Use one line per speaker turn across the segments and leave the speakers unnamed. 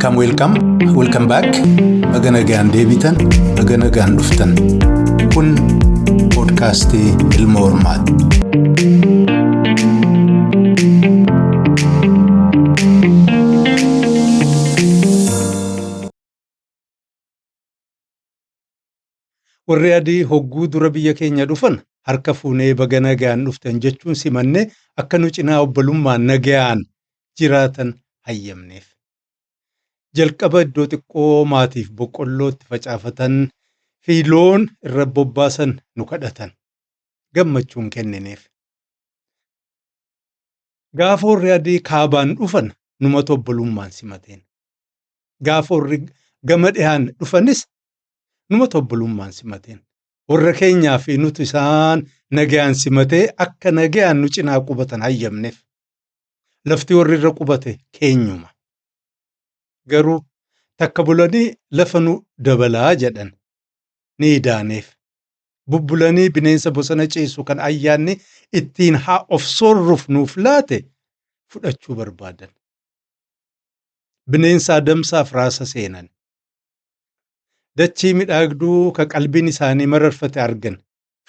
Welcome back. Baga nagaan deebitan, baga nagaan dhuftan. Kun podcastii Ilma Hormaati. Warri adii hogguu dura biyya keenya dhufan harka fuunee baga nagaan dhuftan jechuun simannee akka nu cinaa obbolummaan nagaan jiraatan hayyamneef. Jalqaba iddoo xiqqoo maatiif boqqollootti facaafatan fi loon irra bobbaasan nu kadhatan gammachuun kennineef. Gaafa warri adii kaabaan dhufan numatu obbolummaan simateen. Gaafa warri gama dhihaan dhufanis numatu obbolummaan simateen. Warra keenyaa fi nuti isaan nagaan simatee akka nagaan nu cinaa qubatan hayyamneef. Lafti warri irra qubate keenyuma. Garuu takka bulanii lafa nu dabalaa jedhan ni idaaneef. Bubbulanii bineensa bosona ciisu kan ayyaanni ittiin haa of soorruuf nuuf laate fudhachuu barbaadan. Bineensa adamsaaf raasa seenan. Dachii midhaagduu ka qalbiin isaanii mararfate argan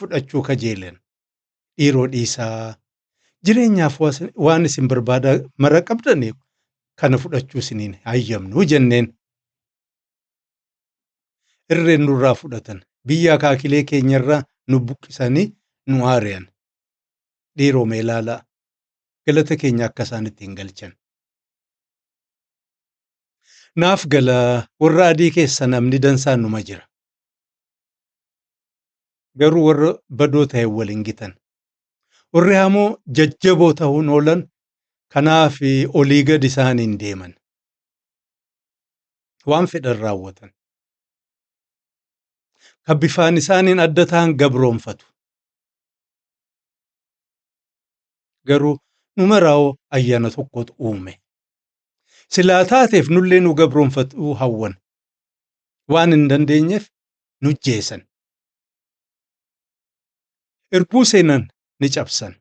fudhachuu kajeelan. Dhiiroo dhiisaa jireenyaaf waan isin barbaadaa mara qabdaniif kana fudhachuu isiniin hayyamnu jenneen. Irreen nurraa fudhatan biyya akaakilee keenyarraa nu buqqisanii nu aari'an. Dhiiroo mee ilaalaa galata keenya akka isaan ittiin galchan. Naaf gala warra adii keessa namni dansaan numa jira. Garuu warra badoo ta'e waliin gitan. Warri hamoo jajjaboo ta'uun oolan kanaaf olii gad isaaniin deeman. Waan fedhan raawwatan. Kan bifaan isaaniin adda ta'an gabroonfatu. Garuu nu maraa'oo ayyaana tokkotu uume. Silaa taateef nullee nu gabroonfatu hawwan. Waan hin dandeenyeef nu jeesan. Irbuu seenan ni cabsan.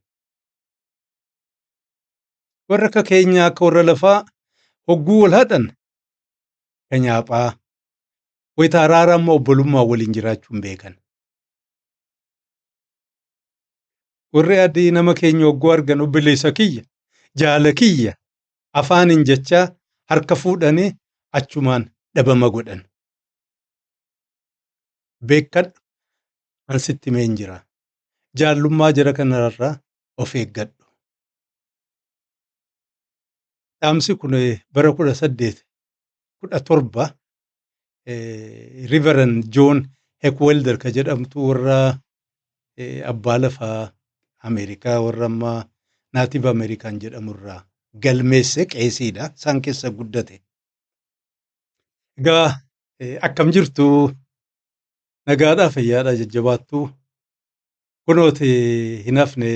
Warra akka keenyaa akka warra lafaa hogguu wal hadhan kan nyaaphaa wayita araaraa amma obbolummaa waliin jiraachuun beekan. Warri adii nama keenya hogguu argan obboleessa kiyya jaala kiyya afaaniin jechaa harka fuudhanii achumaan dhabama godhan. Beekadhu an sitti meen jira. Jaallummaa jara kanarraa of eeggadhu. Dhaamsi kun bara 1817 Reverend John Heckwelder ka jedhamtu warra abbaa lafaa Ameerikaa warra ammaa Native American jedhamurraa galmeesse qeesiidha. Isaan keessa guddate. Egaa akkam jirtu nagaadhaa fayyaadhaa jajjabaattuu kunooti hin hafne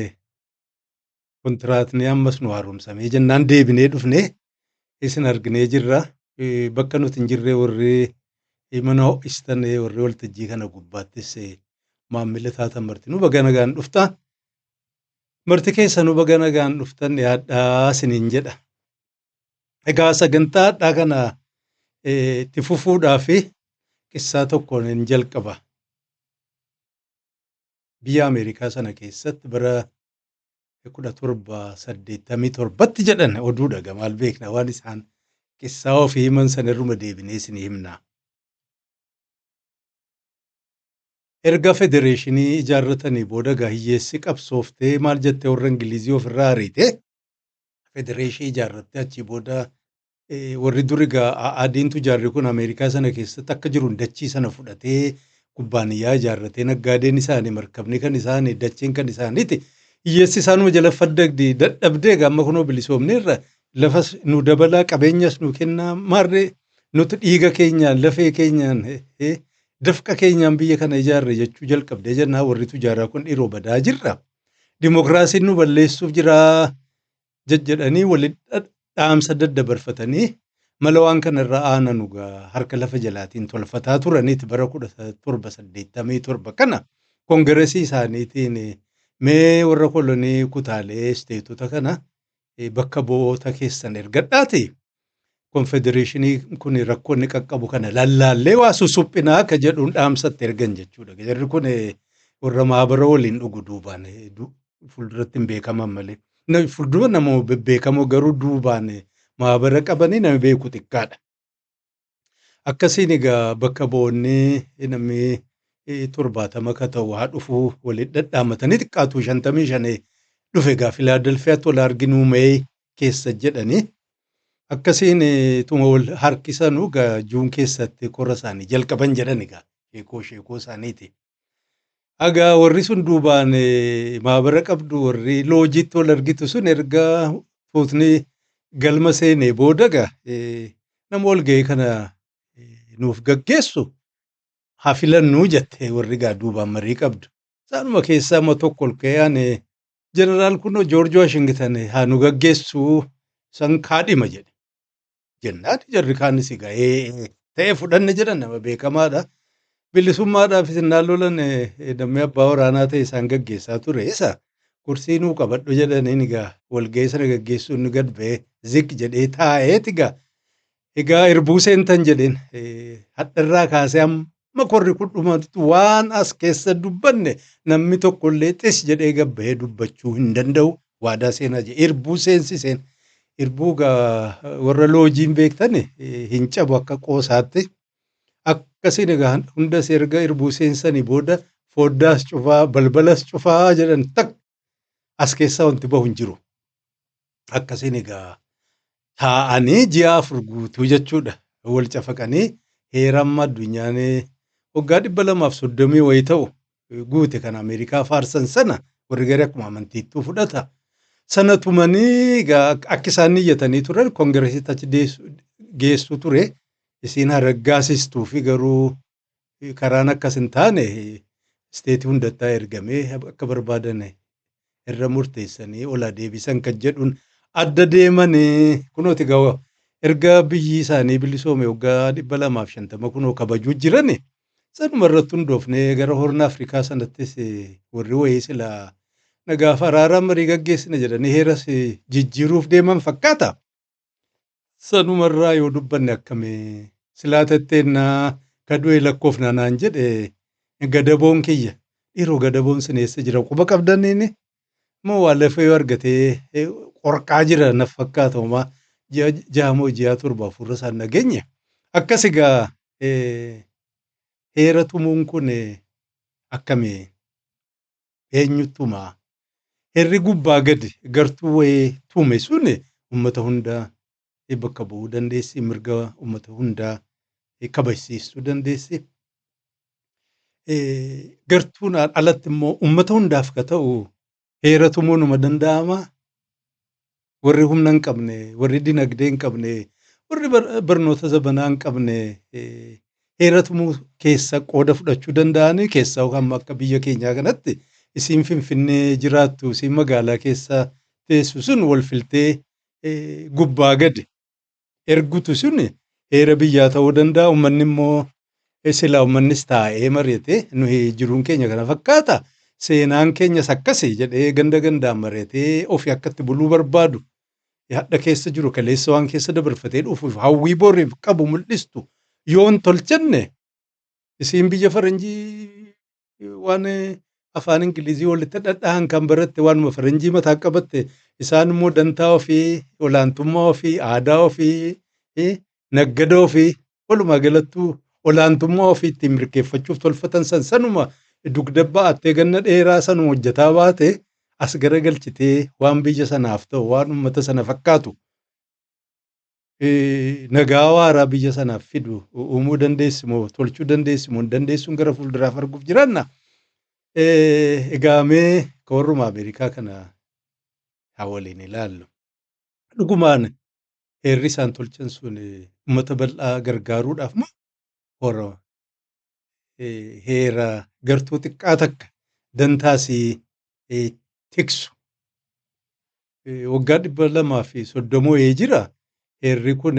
kontiraatni ammas nu haaromsamee jennaan deebinee dhufne isin arginee jirra. Bakka nuti hin jirre warri mana ho'istan warri waltajjii kana gubbaattis maammila taatan martinuu baga nagaan dhuftan. Marti keessanuu baga nagaan dhuftan yaadhaa isiniin jedha. Egaa sagantaa hadhaa kana itti fufuudhaa fi qissaa tokkoon hin jalqaba. Biyya Ameerikaa sana keessatti bara 1787 jedhan oduudha gamaal beekna waan isaan qissaa ofii himan sana irruma deebinee isin himna. Erga federeeshinii ijaarratanii booda hiyyeessi qabsooftee maal jettee warra Ingilizii ofirraa ariite federeeshinii ijaarrattee achii booda warri duri adiintu ijaarri kun Ameerikaa sana keessatti akka jiru dachii sana fudhatee kubbaaniyyaa ijaarratee naggaadeen isaanii markabni kan isaanii dachiin kan isaaniiti. Hiyyeessi isaanuma jala faddagdi dadhabdee gamma kunoo bilisoomneerra lafas nu dabalaa qabeenyas nu kennaa maarree nuti dhiiga keenyaan lafee keenyaan dafqa keenyaan biyya kana ijaarre jechuu jalqabdee jennaa warritu ijaaraa kun dhiiroo badaa jirra. Dimookiraasiin nu balleessuuf jiraa jedhanii waliin dhaamsa daddabarfatanii mala waan kanarra aanan ugaa harka lafa jalaatiin tolfataa turaniiti bara 1787 kana koongireesii isaaniitiin mee warra kolonii kutaalee isteetota kana bakka bu'oota keessan ergadhaati konfedereeshinii kun rakkoo inni qaqqabu kana lallaallee waa susuphinaa akka jedhuun dhaamsatti ergan jechuudha. Jarri kun warra maabara waliin dhugu duubaan fuulduratti hin beekaman malee. Fuuldura nama bebbeekamoo garuu duubaan maabara qabanii nama beeku xiqqaadha. Akkasiin egaa bakka bu'oonni namni 70 akka ta'u haa dhufuu waliin dhadhaamatanii xiqqaatu 55 dhufe egaa Filaadelfiyaatti wal arginuu mee keessa jedhanii akkasiin tuma wal harkisanuu egaa juun keessatti korra isaanii jalqaban jedhan egaa sheekoo isaaniiti. Egaa warri sun duubaan maabara qabdu warri loojiitti wal argitu sun erga tuutni galma seenee booda egaa nama ol ga'ee kana nuuf gaggeessu haa filannuu jette warri egaa duubaan marii qabdu. Isaanuma keessaa amma tokko ol ka'aan jeneraal kunoo Joorji Waashingtan haa nu gaggeessuu san kaadhima jedhe. Jennaan jarri kaanis egaa ta'ee fudhanne jedhan nama beekamaadha. Bilisummaadhaafis innaan lolan namni abbaa waraanaa ta'e isaan gaggeessaa ture isa kursii nuu qabadhu jedhaniin egaa walga'ii sana gaggeessuun ni gad ba'ee ziq jedhee taa'eet egaa irbuu seentan jedheen hadharraa kaasee amma korri kun dhumatu waan as keessa dubbanne namni tokkollee xis jedhee gabbahee dubbachuu hin danda'u waadaa seenaa jedhe irbuu seensiseen irbuu warra loojiin beektan hin cabu akka qoosaatti. Akkasiin egaa hunda erga irbuu seensanii booda foddaas cufaa balbalas cufaa jedhan tak as keessaa wanti bahu hin jiru. Akkasiin egaa taa'anii ji'a 4 guutuu jechuudha. Wal cafaqanii heeramma addunyaan waggaa 230 wayii ta'u guute kan Ameerikaa faarsan sana warri garee akkuma amantiittuu fudhata. Sana tumanii egaa akka isaan iyyatanii turan koongireesitti achi geessu ture. Isiin haraggaasistuu fi garuu karaan akkas hin taane isteetii hundattaa ergamee akka barbaadan irra murteessanii ol deebisan kan jedhuun adda deemanii kunooti egaa erga biyyi isaanii bilisoome waggaa 250 kunoo kabajuu jiran sanuma irratti hundoofnee gara horna Afrikaa sanattis warri wayii silaa nagaaf araaraa marii gaggeessina jedhanii heeras jijjiiruuf deeman fakkaata. Sanumarraa yoo dubbanne akkamii silaa tatteenyaa kadu'e lakkoofna naan jedhe gadaboon kiyya dhiiroo gadaboon sineessa jira quba qabdaniini moo waa lafee yoo argatee qorqaa jira naf fakkaata homaa jaamoo ji'aa 7 afurra isaan nageenya akkas egaa heera tumuun kun akkamii eenyuttuma herri gubbaa gadi gartuu wayii tume sun uummata hundaa bakka bu'uu dandeessi mirga uummata hundaa kabajsiisuu dandeessi. Gartuun alatti immoo uummata hundaaf ka ta'u heera tumuun uma danda'ama. Warri humna hin qabne, warri dinagdee hin qabne, warri barnoota zabanaa hin qabne heera tumuu keessa qooda fudhachuu danda'anii keessaa amma akka biyya keenyaa kanatti isiin Finfinnee jiraattu isiin magaalaa keessa teessu sun wal filtee gubbaa gadi. Ergutu sun heera biyyaa ta'uu danda'a. Uummanni immoo silaa uummannis taa'ee mari'atee nuyi jiruun keenya kana fakkaata. Seenaan keenyas akkasii jedhee ganda gandaan mari'atee ofii akkatti buluu barbaadu. Hadha keessa jiru kaleessa waan keessa dabarfatee dhufuuf hawwii boriif qabu mul'istu yoo hin tolchenne isiin biyya faranjii waan afaan Ingilizii walitti dhadhahan kan baratte waanuma faranjii mataa qabatte isaan immoo dantaa ofii olaantummaa ofii aadaa ofii naggada ofii walumaa galattuu olaantummaa ofii ittiin mirkeeffachuuf tolfatan sanuma dugda ba'attee ganna dheeraa sanuma hojjetaa baate as garagalchitee waan biyya sanaaf ta'u waan uummata sana fakkaatu nagaa waaraa biyya sanaaf fidu uumuu dandeessi moo tolchuu dandeessi moo dandeessuun gara fuulduraaf arguuf jiranna. Egaa mee ka warruma Ameerikaa kana haa waliin ilaallu. Dhugumaan heerri isaan tolchan sun uummata bal'aa gargaaruudhaaf moo hora heera gartuu xiqqaa takka dantaasii tiksu. Waggaa 230 jira. Heerri kun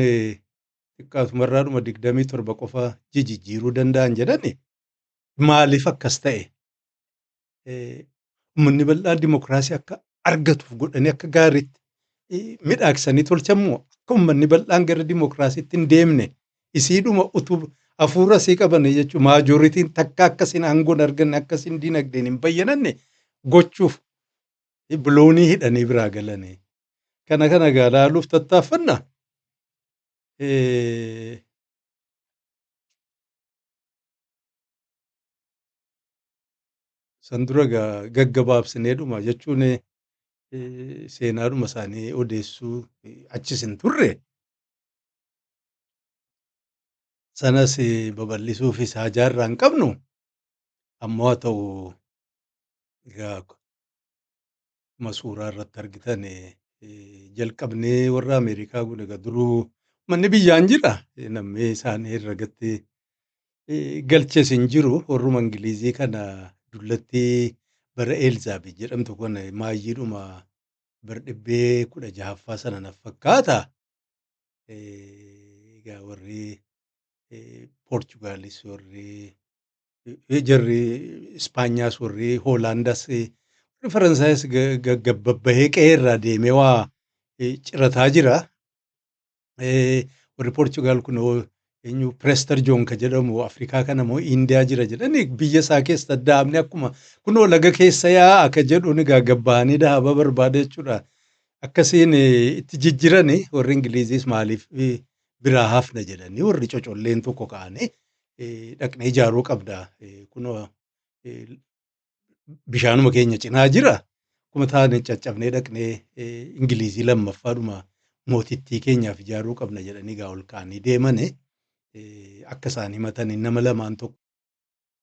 xiqqaatumarraadhuma 27 qofa jijjiiruu danda'an jedhani maaliif akkas ta'e? Uummanni bal'aa dimokiraasii akka argatuuf godhanii akka gaariitti midhaaksanii tolchan moo akka uummanni bal'aan gara dimokiraasiitti hin deemne isiidhuma utuu hafuura isii qaban jechuun maajooritiin takka akkasiin aangoon arganne akkasiin dinagdeen hin bayyananne gochuuf biloonii hidhanii biraa galanii. Kana kana egaa ilaaluuf tattaaffannaa. San dura egaa gaggabaabsineedhuma jechuun seenaadhuma isaanii odeessuu achis hin turre. Sanas babal'isuufis haajaa irraa hin qabnu. Ammoo haa ta'u egaa akkuma suuraa irratti argitan jalqabnee warra Ameerikaa kun egaa duruu manni biyyaan jira. Namni isaanii herregatti galches hin jiru. Warruma Ingilizii kana dullattii bara Elizaabeet jedhamtu kun maayyiidhuma bara 16ffaa sana na fakkaata. Egaa warri Poorchugaalis warri jarri Ispaanyaas warri Hoolaandaas warri Faransaayis gabbabbahee qe'ee irraa deemee waa cirataa jira. Warri Poorchugaal kun eenyu Pireester Joon ka jedhamu Afrikaa kana moo Indiyaa jira jedhani biyya isaa keessa daamne akkuma kunoo laga keessa yaa'a ka jedhuun egaa gabbahanii dhaaba barbaada jechuudha. Akkasiin itti jijjiirani warri Ingiliziis maaliif biraa hafna jedhanii warri cocolleen tokko ka'anii dhaqnee ijaaruu qabda. Kunoo bishaanuma keenya cinaa jira. Akkuma taane caccabnee dhaqnee Ingilizii lammaffaadhuma mootittii keenyaaf ijaaruu qabna jedhanii egaa ol ka'anii deemanii akka isaan himatanii nama lamaan tokko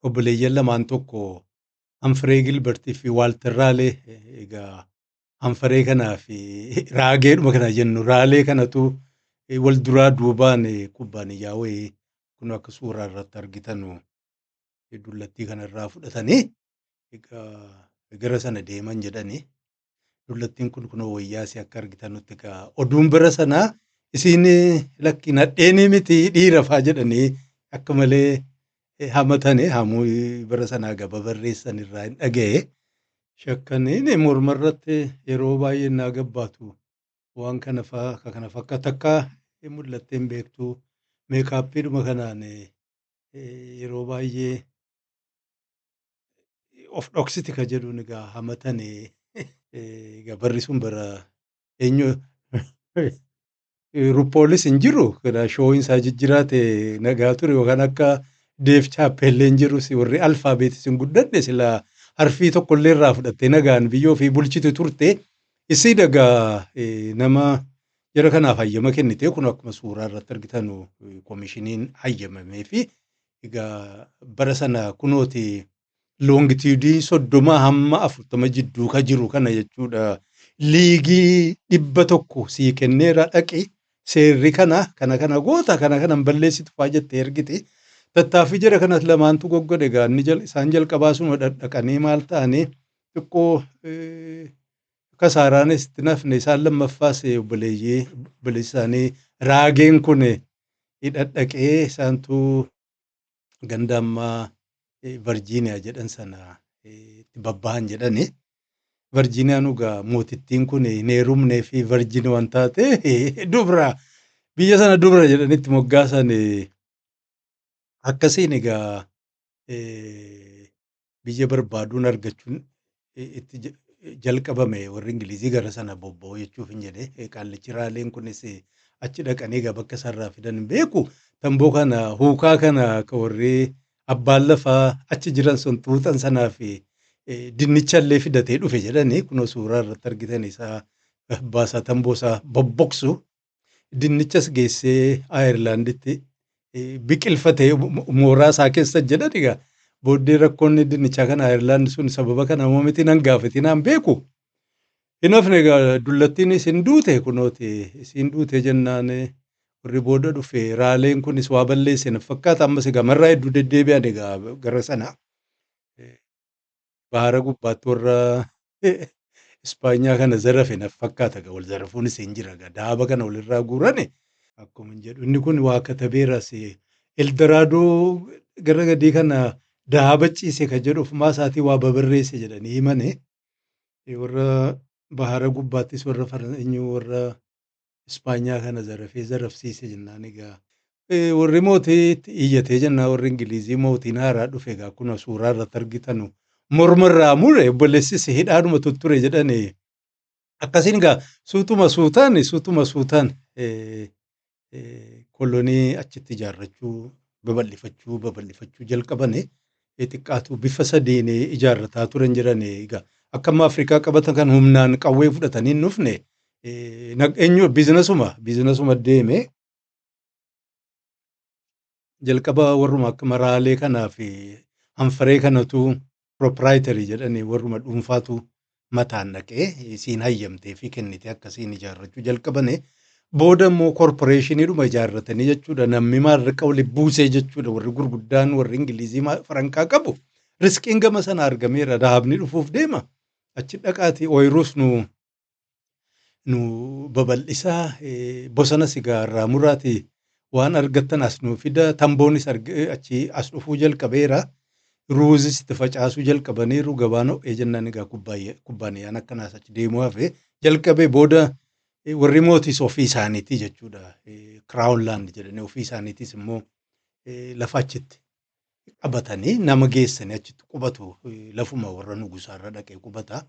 obboleeyyan lamaan tokko Hanfiree Gilbertii fi Waalter Raalee egaa Hanfaree kanaa fi raageedhuma kana jennu raalee kanatu wal duraa duubaan kubbaaniyyaa wayii kun akka suuraa irratti argitanu dullattii kanarraa fudhatanii egaa gara sana deeman jedhanii dullattiin kun kunoo wayyaasii akka argitanutti egaa oduun bara sanaa isiin lakki nadheenii miti dhiirafaa jedhanii akka malee hamatanii hamuu bara sanaa gaba barreessan irraa hin dhaga'e. Shakkaniin morma irratti yeroo baay'ee naa gabbaatu waan kana fakkaata akka mul'attee hin beektu meekaappiidhuma kanaan yeroo baay'ee of dhoksiti ka jedhuun egaa hamatanii egaa barri sun bara eenyu Ruppoolis hin jiru shooyin isaa jijjiraate nagaa ture yookaan akka Deef Chaappeellee hin jirus warri alfaabeetis hin guddanne silaa harfii tokkollee irraa fudhattee nagaan biyyoo fi bulchitu turte isii dagaa nama jara kanaaf hayyama kennite kun akkuma suuraa irratti argitanu koomishiniin hayyamamee fi egaa bara sana kunooti loongitiidii 30 hamma 40 jidduu ka jiru kana jechuudha. Liigii 100 sii kenneera dhaqi seerri kana goota kana balleessitu faa jettee ergite. Tattaaffii jara kanas lamaantu goggode egaa isaan jalqabaa sun dhaqanii maal ta'anii xiqqoo kasaaraanis itti nafne isaan lammaffaas obboleeyyii isaanii raageen kun hidhadhaqee isaantu ganda ammaa Virgiiniyaa jedhan sana itti babbahan jedhani. Virgiiniyaan egaa mootittiin kun hin heerumnee fi Virgiinii waan taate dubra biyya sana dubra jedhanitti moggaasan. Akkasiin egaa biyya barbaaduun argachuun itti jalqabame warri Ingilizii gara sana bobba'u jechuuf hin jedhe qaallichi raaleen kunis achi dhaqanii egaa bakka isaarraa fidan hin beeku. Tamboo kana huukaa kana ka warri abbaan lafaa achi jiran sun xuuxan sanaa fi dinnichallee fidatee dhufe jedhanii kunoo suuraa irratti argitan isaa baasaa tamboo isaa bobboksu dinnichas geessee Ayirlaanditti biqilfatee mooraa isaa keessa jedhan egaa booddee rakkoonni dinnichaa kana Ayirlaand sun sababa kana miti nan gaafate naan beeku. Hin hafne egaa dullattiin isin duute kunooti isin duute jennaan warri booda dhufe raaleen kunis waa balleesse na fakkaata ammas egaa marraa hedduu deddeebi'an egaa gara sana bahara gubbaatti warra Ispaanyaa kana zarafe na fakkaata egaa wal zarafuunis hin jira egaa daaba kana walirraa guurane. Akkuma jedhu inni kun waa katabeeras Eldaraadoo gara gadii kana daaba ciise ka jedhu ofumaa isaatii waa babarreesse jedhanii himane warra bahara gubbaattis warra Ispaanyaa kana zarafee zarafsiise jennaan egaa. Warri mootiitti iyyatee jennaan warri Ingilizii mootiin haaraa dhufe egaa akkuma suuraa irratti argitanu morma irraa mure obboleessis hidhaadhuma tutture jedhani. Akkasiin egaa suutuma suutaan kolonii achitti ijaarrachuu babal'ifachuu jalqabani. Xiqqaatu bifa sadiin ijaarrataa turan jedhani egaa. Akka amma Afrikaa qabatan kan humnaan qawwee fudhatanii hin dhufne eenyu biizinasuma deeme. Jalqaba warruma akka maraalee kanaa fi hanfaree kanatu proprietary jedhanii warruma dhuunfaatu mataan dhaqee isiin hayyamtee fi kennite akkasiin ijaarrachuu jalqabane. Booda immoo korporeeshiniidhuma ijaarratanii jechuudha. Namni maallaqa waliin buusee jechuudha. Warri gurguddaan warri Ingilizii farankaa qabu riskiin gama sana argameera. Dhaabni dhufuuf deema. Achi dhaqaati ooyiruus nu babal'isaa bosona sigaarraa muraati waan argattan as nuu fida. Tamboonis achi as dhufuu jalqabeera. Ruuzis itti facaasuu jalqabaniiru. Gabaan ho'ee jennaan egaa kubbaaniyaan akkanaas achi deemuu hafe jalqabee booda warri mootis ofii isaaniitii jechuudha. Crown land jedhanii ofii isaaniitis immoo lafa achitti qabatanii nama geessanii achitti qubatu. Lafuma warra nugusaarra dhaqee qubata.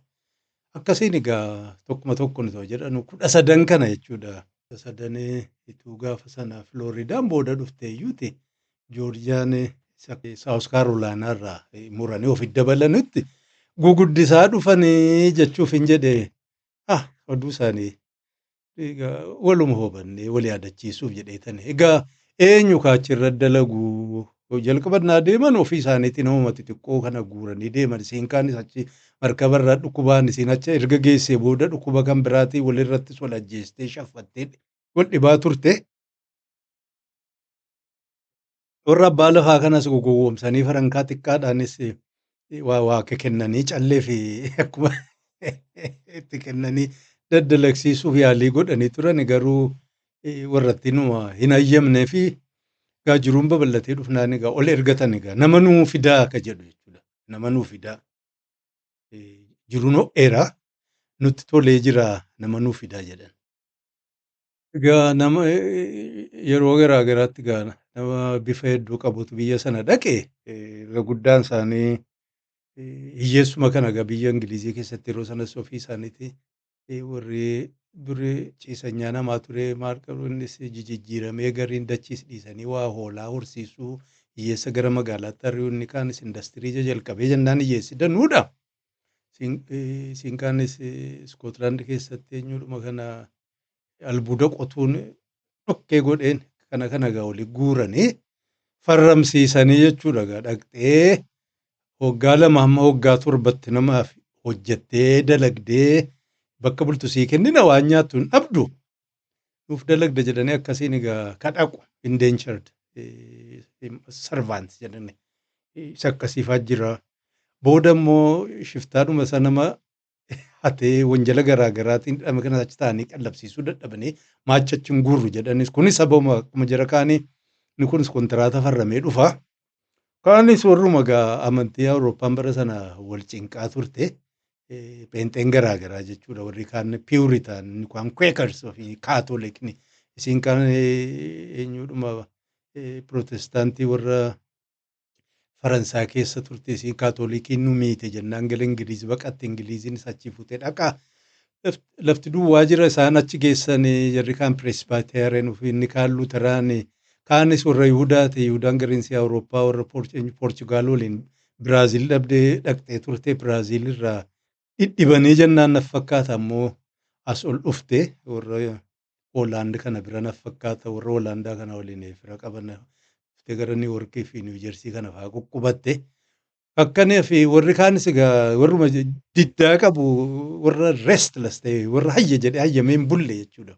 Akkasiin egaa tokkoon ta'u jedhanu 13 kana jechuudha. 13 ituu gaafa sana Flooridaan booda dhufte iyyuuti Joorjiyaan Saawus Kaarolaanaa irraa muranii ofitti dabalanitti guguddisaa dhufanii jechuuf hin jedhe oduu isaanii waluma hubannee wal yaadachiisuuf jedheetani. Egaa eenyu kaachirra dalagu jalqabannaa deeman ofii isaaniitti nama xixiqqoo kana guuranii deeman. Isiin kaanis achi markabarraa dhukkubaan isiin achi erga geessee booda dhukkuba kan biraatii walirrattis wal ajjeestee shaffattee wal dhibaa turte. Warra abbaa lafaa kanas gowwoomsanii farankaa xiqqaadhaanis waa kennanii callee fi akkuma itti kennanii daddalagsiisuuf yaalii godhanii turan. Garuu warratti numa hin hayyamnee fi egaa jiruun babal'atee dhufnaan egaa ol ergatan egaa nama nuu fidaa akka jedhu jechuudha. Nama nuu fidaa jiruun ho'eera nutti tolee jira nama nuu fidaa jedhan. Egaa nama yeroo garaa garaatti egaa nama bifa hedduu qabutu biyya sana dhaqe. Irra guddaan isaanii hiyyeessuma kana egaa biyya Ingilizii keessatti yeroo sanas ofii isaaniiti warri durii ciisanyaa namaa ture maal qabu innis jijjiiramee gariin dachiis dhiisanii waa hoolaa horsiisuu hiyyeessa gara magaalaatti ari'uu inni kaanis industirii jalqabee jennaan hiyyeessi danuudha. Isiin kaanis Iskootlaand keessatti eenyudhuma kana albuuda qotuun dhokkee godheen kana egaa olii guuranii farramsiisanii jechuudha. Egaa dhaqxee waggaa 2 hamma waggaa 7tti namaaf hojjettee dalagdee bakka bultu sii kennina waan nyaattu hin dhabdu nuuf dalagda jedhanii akkasiin egaa kadhaqu indentured servants jedhanii isa akkasiifaa jira. Booda immoo shiftaadhuma isa nama hatee wanjala garaa garaatiin dhama kana achi ta'anii qallabsiisuu dadhabanii maachachuun guurru jedhanis kunis sababuma akkuma jara kaanii inni kunis kontiraata farramee dhufa. Kaanis warruma egaa amantii Awurooppaan bara sana wal cinqaa turte. Pheenxeen garaa garaa jechuudha. Warri kaan Puritan, inni kaan Quakers fi Kaatolikni. Isiin kaan eenyudhuma Protestaantii warra Faransaay keessa turte. Isiin Kaatolikiin nu miite jennaan gara Ingiliizi baqatte. Ingiliiziinis achi fuutee dhaqaa. Lafti duwwaa jira isaan achi geessan jarri kaan Presbyterian fi inni kaan Luteraan. Kaanis warra Yihudaati. Yihudaan gariinsi Awurooppaa warra Poorchugaal waliin Biraazil dhabdee dhaqxee turte. Biraazil irraa dhidhibanii jennaan naf fakkaata ammoo as ol dhufte warra Hoolaand kana bira naf fakkaata warra Hoolaandaa kana waliin fira qaban dhuftee gara Niiworkii fi Niiwujersii kana fa'aa qubatte. Akkanii fi warri kaanis egaa warruma diddaa qabu warra restless ta'e warra hayya jedhee hayyamee hin bulle jechuudha.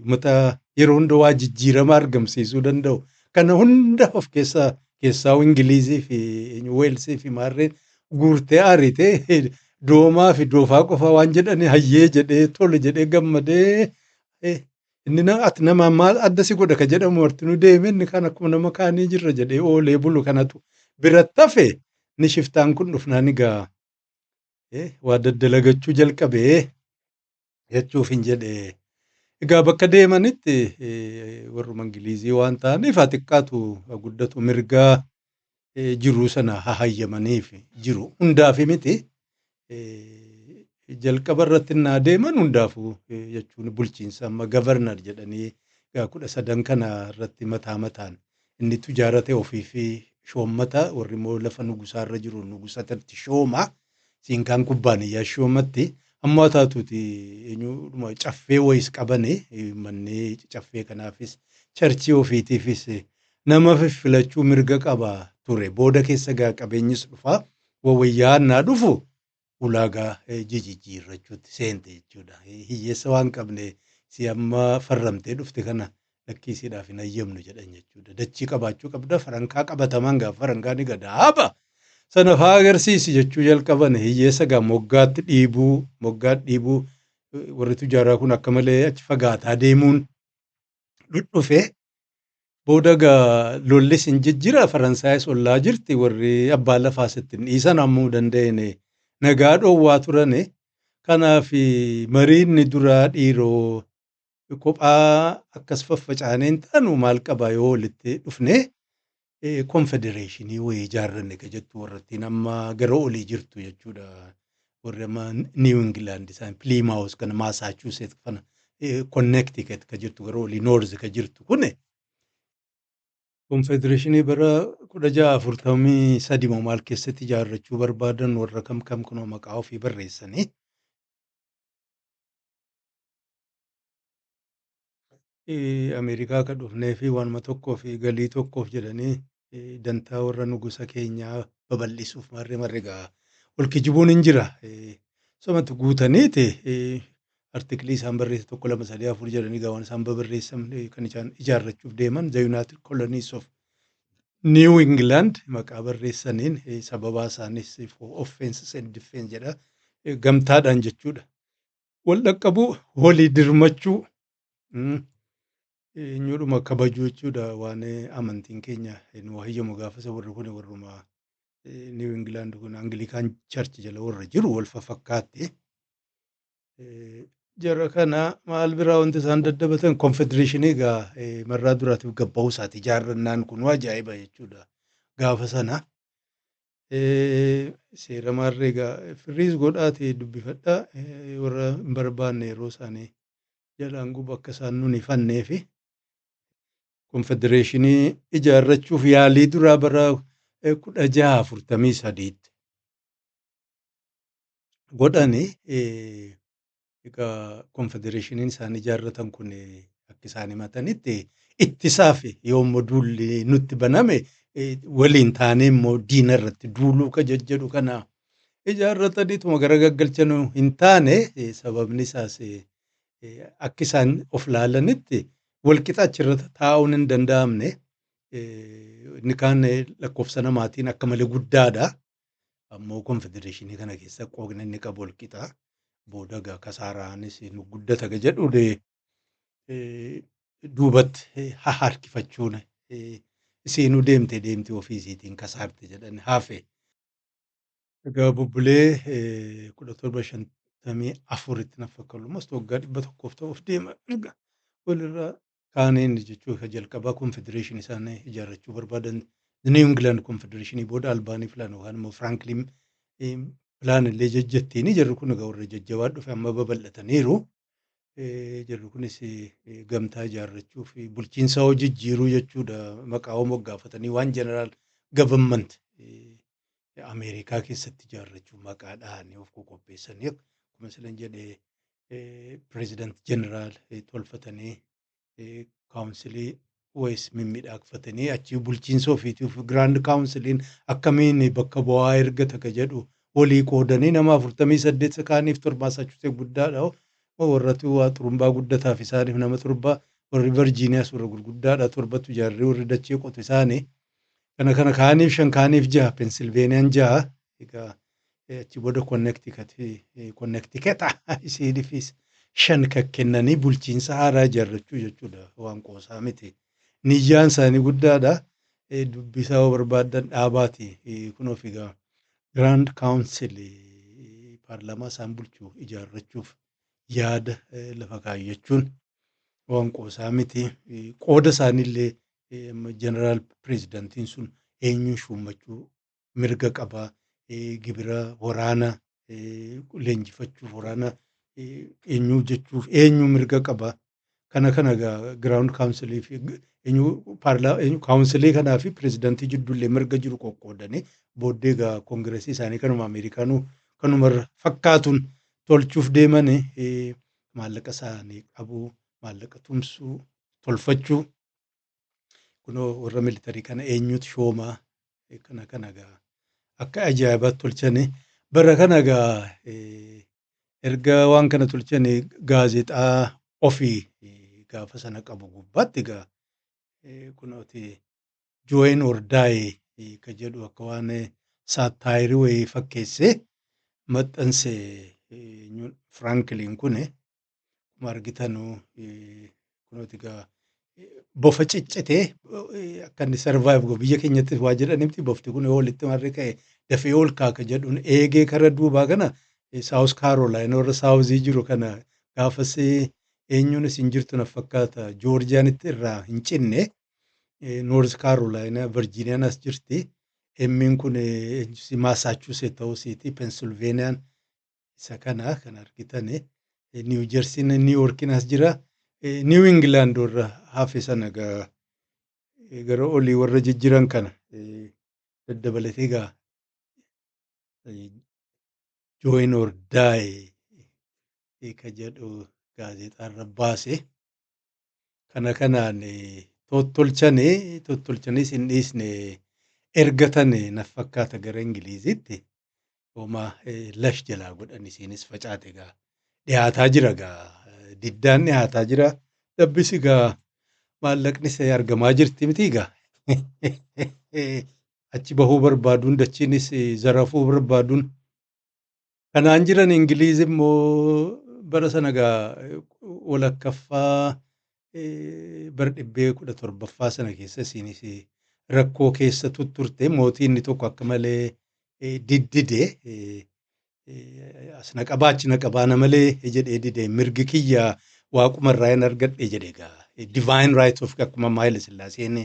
Mata yeroo hunda waa jijjiirama argamsiisuu danda'u. Kana hunda of keessaa Ingilizii fi Weelsii fi maarreen guurtee aritee doomaa fi doofaa qofa waan jedhanii hayyee jedhee tole jedhee gammadee inni ati nama maal adda si godha ka jedhamu wartinuu deeme inni kan akkuma nama kaanii jirra jedhee oolee bulu kanatu biratti hafe ni shiftaan kun dhufnaan egaa waa daddalagachuu jalqabee jechuuf hin jedhee Egaa bakka deemanitti warruma Ingilizii waan ta'aniif haa xiqqaatu haa guddatu mirgaa jiruu sana hahayyamaniif jiru. Hundaafi miti. Jalqaba irratti innaa deeman hundaafuu jechuun bulchiinsa amma gavarnar jedhanii egaa 13 kana irratti mataa mataan inni ijaarate ofii fi shoommata warri immoo lafa nugusaarra jiru nugusatti shooma. Siin kaan kubbaaniyyaa shoomatti. Amma haa taatuuti eenyudhuma caffee wayiis qabani manneen caffee kanaafis charchii ofiitiifis nama filachuu mirga qaba ture. Booda keessa gaa qabeenyis dhufaa wawayyaannaa dhufu ulaagaa jijjiirrachuutti seente jechuudha. Hiyyeessa waan qabne si amma farramtee dhufte kana lakkiisiidhaaf hin hayyamnu jedhan jechuudha. Dachii qabaachuu qabda farankaa qabataman gaafa farankaa ni gadaaba. Sana fa'aa agarsiisi jechuu jalqaban hiyyeessa gaa moggaatti dhiibuu warri tujaaraa kun akka malee achi fagaataa deemuun dhufe. Booda gaa lollis hin jijjiira Faransaayis ollaa jirti warri abbaa lafaas ittiin dhiisan hammuu danda'een nagaa dhoowwaa turane. Kanaaf mariinni duraa dhiiroo kophaa akkas faffacaaneen taanu maal qaba yoo walitti dhufne konfedereeshinii wayii ijaarranne ka jettu warrattiin amma gara olii jirtu jechuudha. Warri amma Niw Ingilaand isaan Piliimaawus kana Maasaachuuset kana Konnektiket ka jirtu gara olii Noorz ka jirtu kuni. Konfedereeshinii bara 1643 moo maal keessatti ijaarrachuu barbaadan warra kam kunoo maqaa ofii barreessanii. Ameerikaa ka dhufnee fi waanuma tokkoo fi galii tokkoof jedhanii dantaa warra nugusa keenyaa babal'isuuf marri gaa ol kijibuun hin jira. Somatti guutaniiti artiklii isaan barreesse 1 2 3 4 jedhanii gaa waan isaan babarreessan kan isaan ijaarrachuuf deeman The United Colonies of New England maqaa barreessaniin sababaa isaanis offenses and defense jedha. Gamtaadhaan jechuudha. Wal dhaqqabuu walii dirmachuu eenyudhuma kabajuu jechuudha waan amantiin keenya nu hayyamu gaafasa warri kun warruma New England kun Anglican Church jala warra jiru wal fafakkaatti. Jara kana maal biraa wanti isaan daddabatan konfedereeshinii gaa marraa duraatiif gabba'uu isaati ijaarrannaan kun ajaa'iba jechuudha gaafa sana. Seera maarree gaa firiis godhaati dubbifadhaa warra hin barbaanne yeroo isaanii jalaan gubu akka isaan nun ifannee fi konfedereeshinii ijaarrachuuf yaalii duraa bara 1643 godhani. Egaa konfedereeshiniin isaan ijaarratan kun akka isaan himatanitti ittisaaf yoommoo duulli nutti baname waliin taanee immoo diina irratti duuluu ka jedhu kana ijaarrataniituma gara gaggalchan hin taane sababni isaas akka isaan of laalanitti walqixa achirratti taa'uun hin danda'amne. Inni kaan lakkoofsa namaatiin akka malee guddaadha. Ammoo konfedereeshinii kana keessa qoodni inni qabu walqixa. Booda gaa kasaaraanis nu guddata ka jedhu duubatti harkifachuun isiinuu deemte ofiisiitiin kasaarte jedhani hafe. Egaa bubbulee 1754tti na fakkaatu waggaa 100 ta'uuf deema. Walirraa kaaneen jechuudha jalqabaa konfedereeshinii isaanii ijaarrachuu barbaadan New England konfedereeshinii booda Albaanii filan yookaan immoo Firaanklin pilaan illee jajjattiin jarri kun egaa warra jajjabaa dhufe amma babal'ataniiru. Jarri kunis gamtaa ijaarrachuu fi bulchiinsa hojii jijjiiruu jechuudha maqaa moggaafatanii waan jeneraal gavamment Ameerikaa keessatti ijaarrachuu maqaa dhahanii of qopheessanii akkuma silan jedhee pireezidant jeneraal tolfatanii kaawunsilii wayis mimmiidhaagfatanii achi bulchiinsa ofiitiif giraand kaawunsiliin akkamiin bakka bu'aa ergata ka jedhu walii qoodanii nama 48 kaaniif 7 guddaadha. Warratu waa xurumbaa guddataaf isaaniif nama 7 warri Virgiiniyaas warra gurguddaadha 7tu ijaarree warri dachee qotu isaanii. Kana kaaniif 5 kaaniif 6 Pensilveeniyaan 6 egaa achi booda Konnektiket isiiniifis 5 kennanii bulchiinsa haaraa ijaarrachuu jechuudha waan qoosaa miti. Niyyaan isaanii guddaadha. Dubbisaa barbaadan dhaabaati kunoo figaa Grand Council paarlaamaa isaan bulchuu ijaarrachuuf yaada lafa kaayyachuun waan qoosaa miti. Qooda isaaniillee jeneraal pireezidantiin sun eenyuun shuummachuu mirga qabaa. Gibira waraana leenjifachuuf waraana eenyuu jechuuf eenyu mirga qabaa. Kana giraawundi kaawunsilii fi kaawunsilii kanaa fi pireezidantii jidduullee mirga jiru qoqqoodanii booddee egaa koongireesii isaanii kanuma Ameerikaanuu kanumarra fakkaatuun tolchuuf deeman maallaqa isaanii qabuu, maallaqa tumsuu, tolfachuu. Kunoo warra militarii kana eenyutu shoomaa kana egaa akka ajaa'ibaatti tolchanii bara kana egaa erga waan kana tolchanii gaazexaa ofii gaafa sana qabu gubbaatti egaa kunooti join or die ka jedhu akka waan saataayirii wayii fakkeessee maxxansee Firankiliin kun akkuma argitanuu kunooti egaa bofa ciccitee akka inni sarvaayiv godhu biyya keenyatti waa jedhanitti bofti kun walitti marree ka'e dafee ol kaaka jedhuun eegee kara duubaa kana saawus kaarolaayina warra saawuzii jiru kana gaafas eenyuunis hin jirtu na fakkaata joorjiyaanitti irraa hin cinne noorz kaarolaayina virjiiniyaan as jirti. Emmiin kun maasaachuuset ta'uusiiti pensilveeniyaan isa kana kan argitan niiw jersiin niiwuorkiin as jira. Niiw Ingilaand warra hafe sana gara olii warra jijjiran kana daddabalatee egaa join or die ka jedhu gaazexaarra baase. Kana kanaan tottolchaniis hin dhiisne ergatan na fakkaata gara Ingiliizitti homaa lash jalaa godhan isiinis facaate egaa dhiyaataa jira egaa. Diddaan dhiyaataa jira. Dabbisi egaa maallaqnis argamaa jirti miti egaa. Achi bahuu barbaaduun dachiinis zarafuu barbaaduun. Kanaan jiran Ingiliiz immoo bara sana egaa walakkaffaa bara 1700 sana keessa isiinis rakkoo keessa tutturte mootii inni tokko akka malee diddide. As naqabaa achi naqabaana malee jedhee dide mirgi kiyya waaqumarraa hin argadhe jedhe egaa divine right of akkuma Haayile Sillaaseen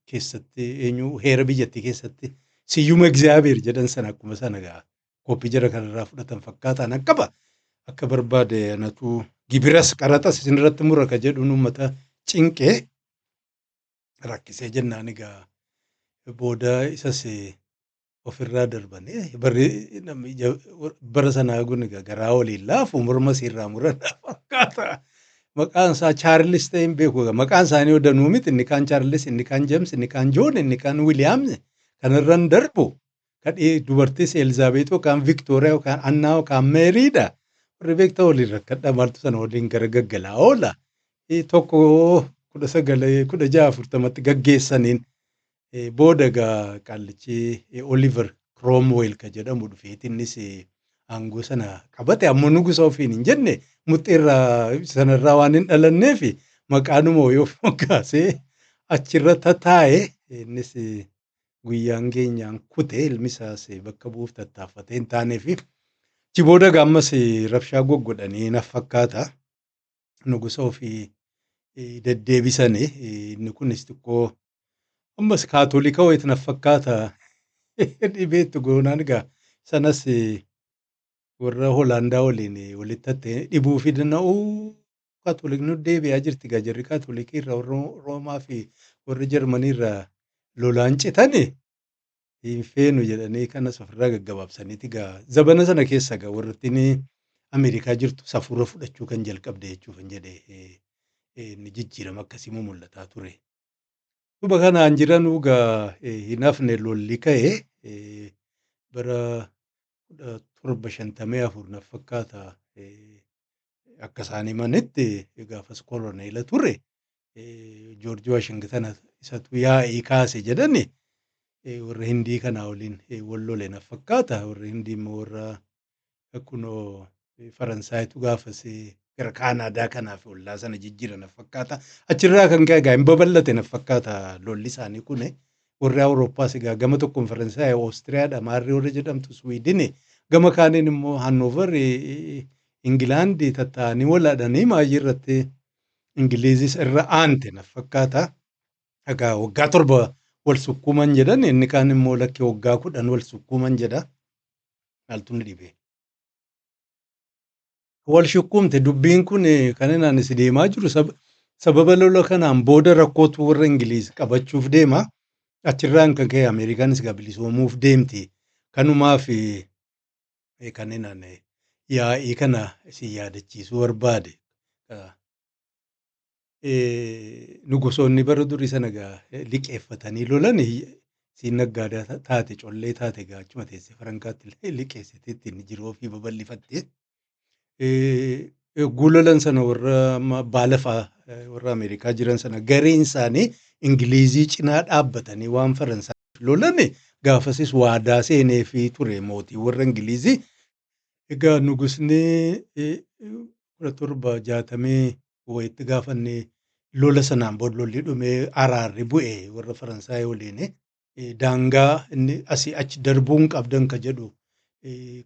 keessatti heera biyyattii keessatti siyyuma egzaabeer jedhan sana akkuma sana egaa koppii jara kanarraa fudhatan fakkaataan akkaba akka barbaade anatu gibiras qaraxas isinirratti mura ka jedhuun uummata cinqee rakkisee jennaan egaa booda isas ofirraa darbanii bara sanaa kun garaa waliin laafu morma irraa muran fakkaata. Maqaan isaa Chaarlis ta'e hin beeku. Maqaan isaanii odanuu miti. Inni kaan Chaarlis, inni kaan Jeems, inni kaan Joon, inni kaan Wiiliyaams kanarran darbu. Kadhii dubartiis Elizaabeet yookaan Viktooriyaa yookaan Annaa yookaan Meeriidha. Warri beektaa waliin rakkadha maaltu sana waliin gara gaggalaa oola. Tokko 1940tti gaggeessaniin booda egaa qaallichi Oliver Cromwell ka jedhamu dhufeetinnis aangoo sana qabate ammoo nugusa ofiin hin jenne muxxeerraa sanarraa waan hin dhalanneef maqaanuma yoo moggaasee achirra tataa'e innis guyyaan keenyaan kute ilmi isaas bakka bu'uuf tattaaffatee hin taaneef achi booda ammas rabshaa goggodhanii na fakkaata nugusa ofii deddeebisanii inni kunis xiqqoo ammas kaatolika wayit na fakkaata dhibeetti goonaan egaa sanas warra Hoolaandaa waliin walitti hattee dhibuu fi danda'uu kaatolikni deebi'aa jirti egaa jarri kaatolikii irraa warra Roomaa fi warri Jarmanii irraa lolaan citanii hin feenu jedhanii kanas ofirraa gaggabaabsaniiti egaa zabana sana keessa egaa warrattiin Ameerikaa jirtu safuura fudhachuu kan jalqabde jechuuf hin jedhee inni jijjiirama akkasii mul'ataa ture. Duuba kanaan jiran egaa hin hafne lolli ka'e bara 1754 na fakkaata akka isaan himanitti gaafas koloneela ture Joorji Waashingtan isatu yaa'ii kaase jedhani warra Hindii kanaa waliin wal lole na fakkaata. Warra Hindii immoo warra kunoo Faransaaytu gaafas gara Kaanaadaa kanaaf ollaa sana jijjiira na fakkaata. Achirraa kan ka'e egaa hin babal'ate na fakkaata lolli isaanii kun warri Awurooppaas egaa gama tokkoon Faransaay, Oostiriyaadha, Maarrii warra jedhamtu Swiidin gama kaaniin immoo Hannover Ingilaandi tattaa'anii walaadhanii maayii irratti Ingiliizis irra aante na fakkaata. Egaa waggaa 7 wal sukkuuman jedhan inni kaan immoo lakki waggaa 10 wal sukkuuman jedha. Maaltu na dhibe? Wal shukkuumte dubbiin kun kan inaan si deemaa jiru sababa lola kanaan booda rakkootu warra Ingiliiz qabachuuf deema. Achirraan kan ka'e Ameerikaanis egaa bilisoomuuf deemti. Kanumaaf kan inaan yaa'ii kana si yaadachiisuu barbaade. Nugusoonni bara durii sana egaa liqeeffatanii lolan siin naggaadaa taate collee taate egaa achuma teessee farankaatti liqeessitee ittiin jiruu ofii babal'ifatte. Yogguu lolan sana warra baalafaa warra Ameerikaa jiran sana gareen isaanii Ingiliizii cinaa dhaabbatanii waan Faransaayif lolame gaafasis waadaa seeneefii ture mootii warra Ingiliizii. Egaa nugusni 1760 wayitti gaafannee lola sanaan booda lolli dhumee araarri bu'e warra Faransaay waliin daangaa inni asii achi darbuun qabdan ka jedhu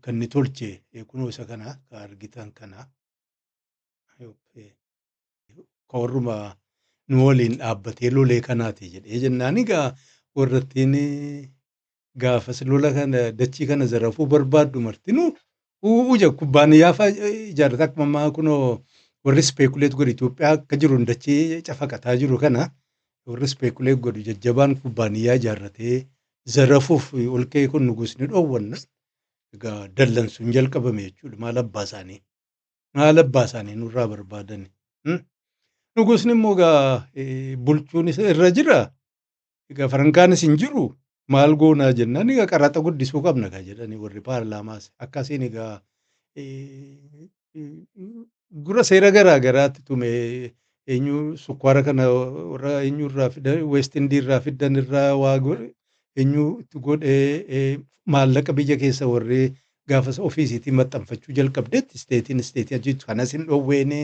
kan inni tolche kunoo isa kana ka argitan kana. Ka warruma nu waliin dhaabbatee lolee kanaati jedhee jennaan egaa warrattiin gaafas lola kana dachii kana zarafuu barbaaddu martinuu kubbaaniyyaa fa'aa ijaarrata akkuma ammaa kunoo warri ispeekuleet godhu Itoophiyaa akka jiru dachee cafaqataa jiru kana warri ispeekuleet godhu jajjabaan kubbaaniyyaa ijaarratee zarafuuf ol ka'e kun nugusni dhoowwanna. Egaa dallansuun jalqabame jechuudha. Maal abbaa isaanii nurraa barbaadan. Nugusni immoo egaa bulchuun irra jira. Egaa Farankaanis hin jiru. Maal goonaa jennaan egaa qaraxa guddisuu qabna kaa jedhanii warri paarlaamaas akkasiin egaa gura seera garaa garaatti tume eenyu sukkaara kana warra eenyurraa fidan West Indiirraa fidan irraa waa eenyu itti godhee maallaqa biyya keessa warri gaafas ofiisiitii maxxanfachuu jalqabdeetti isteetiin achitti kanas hin dhoowweene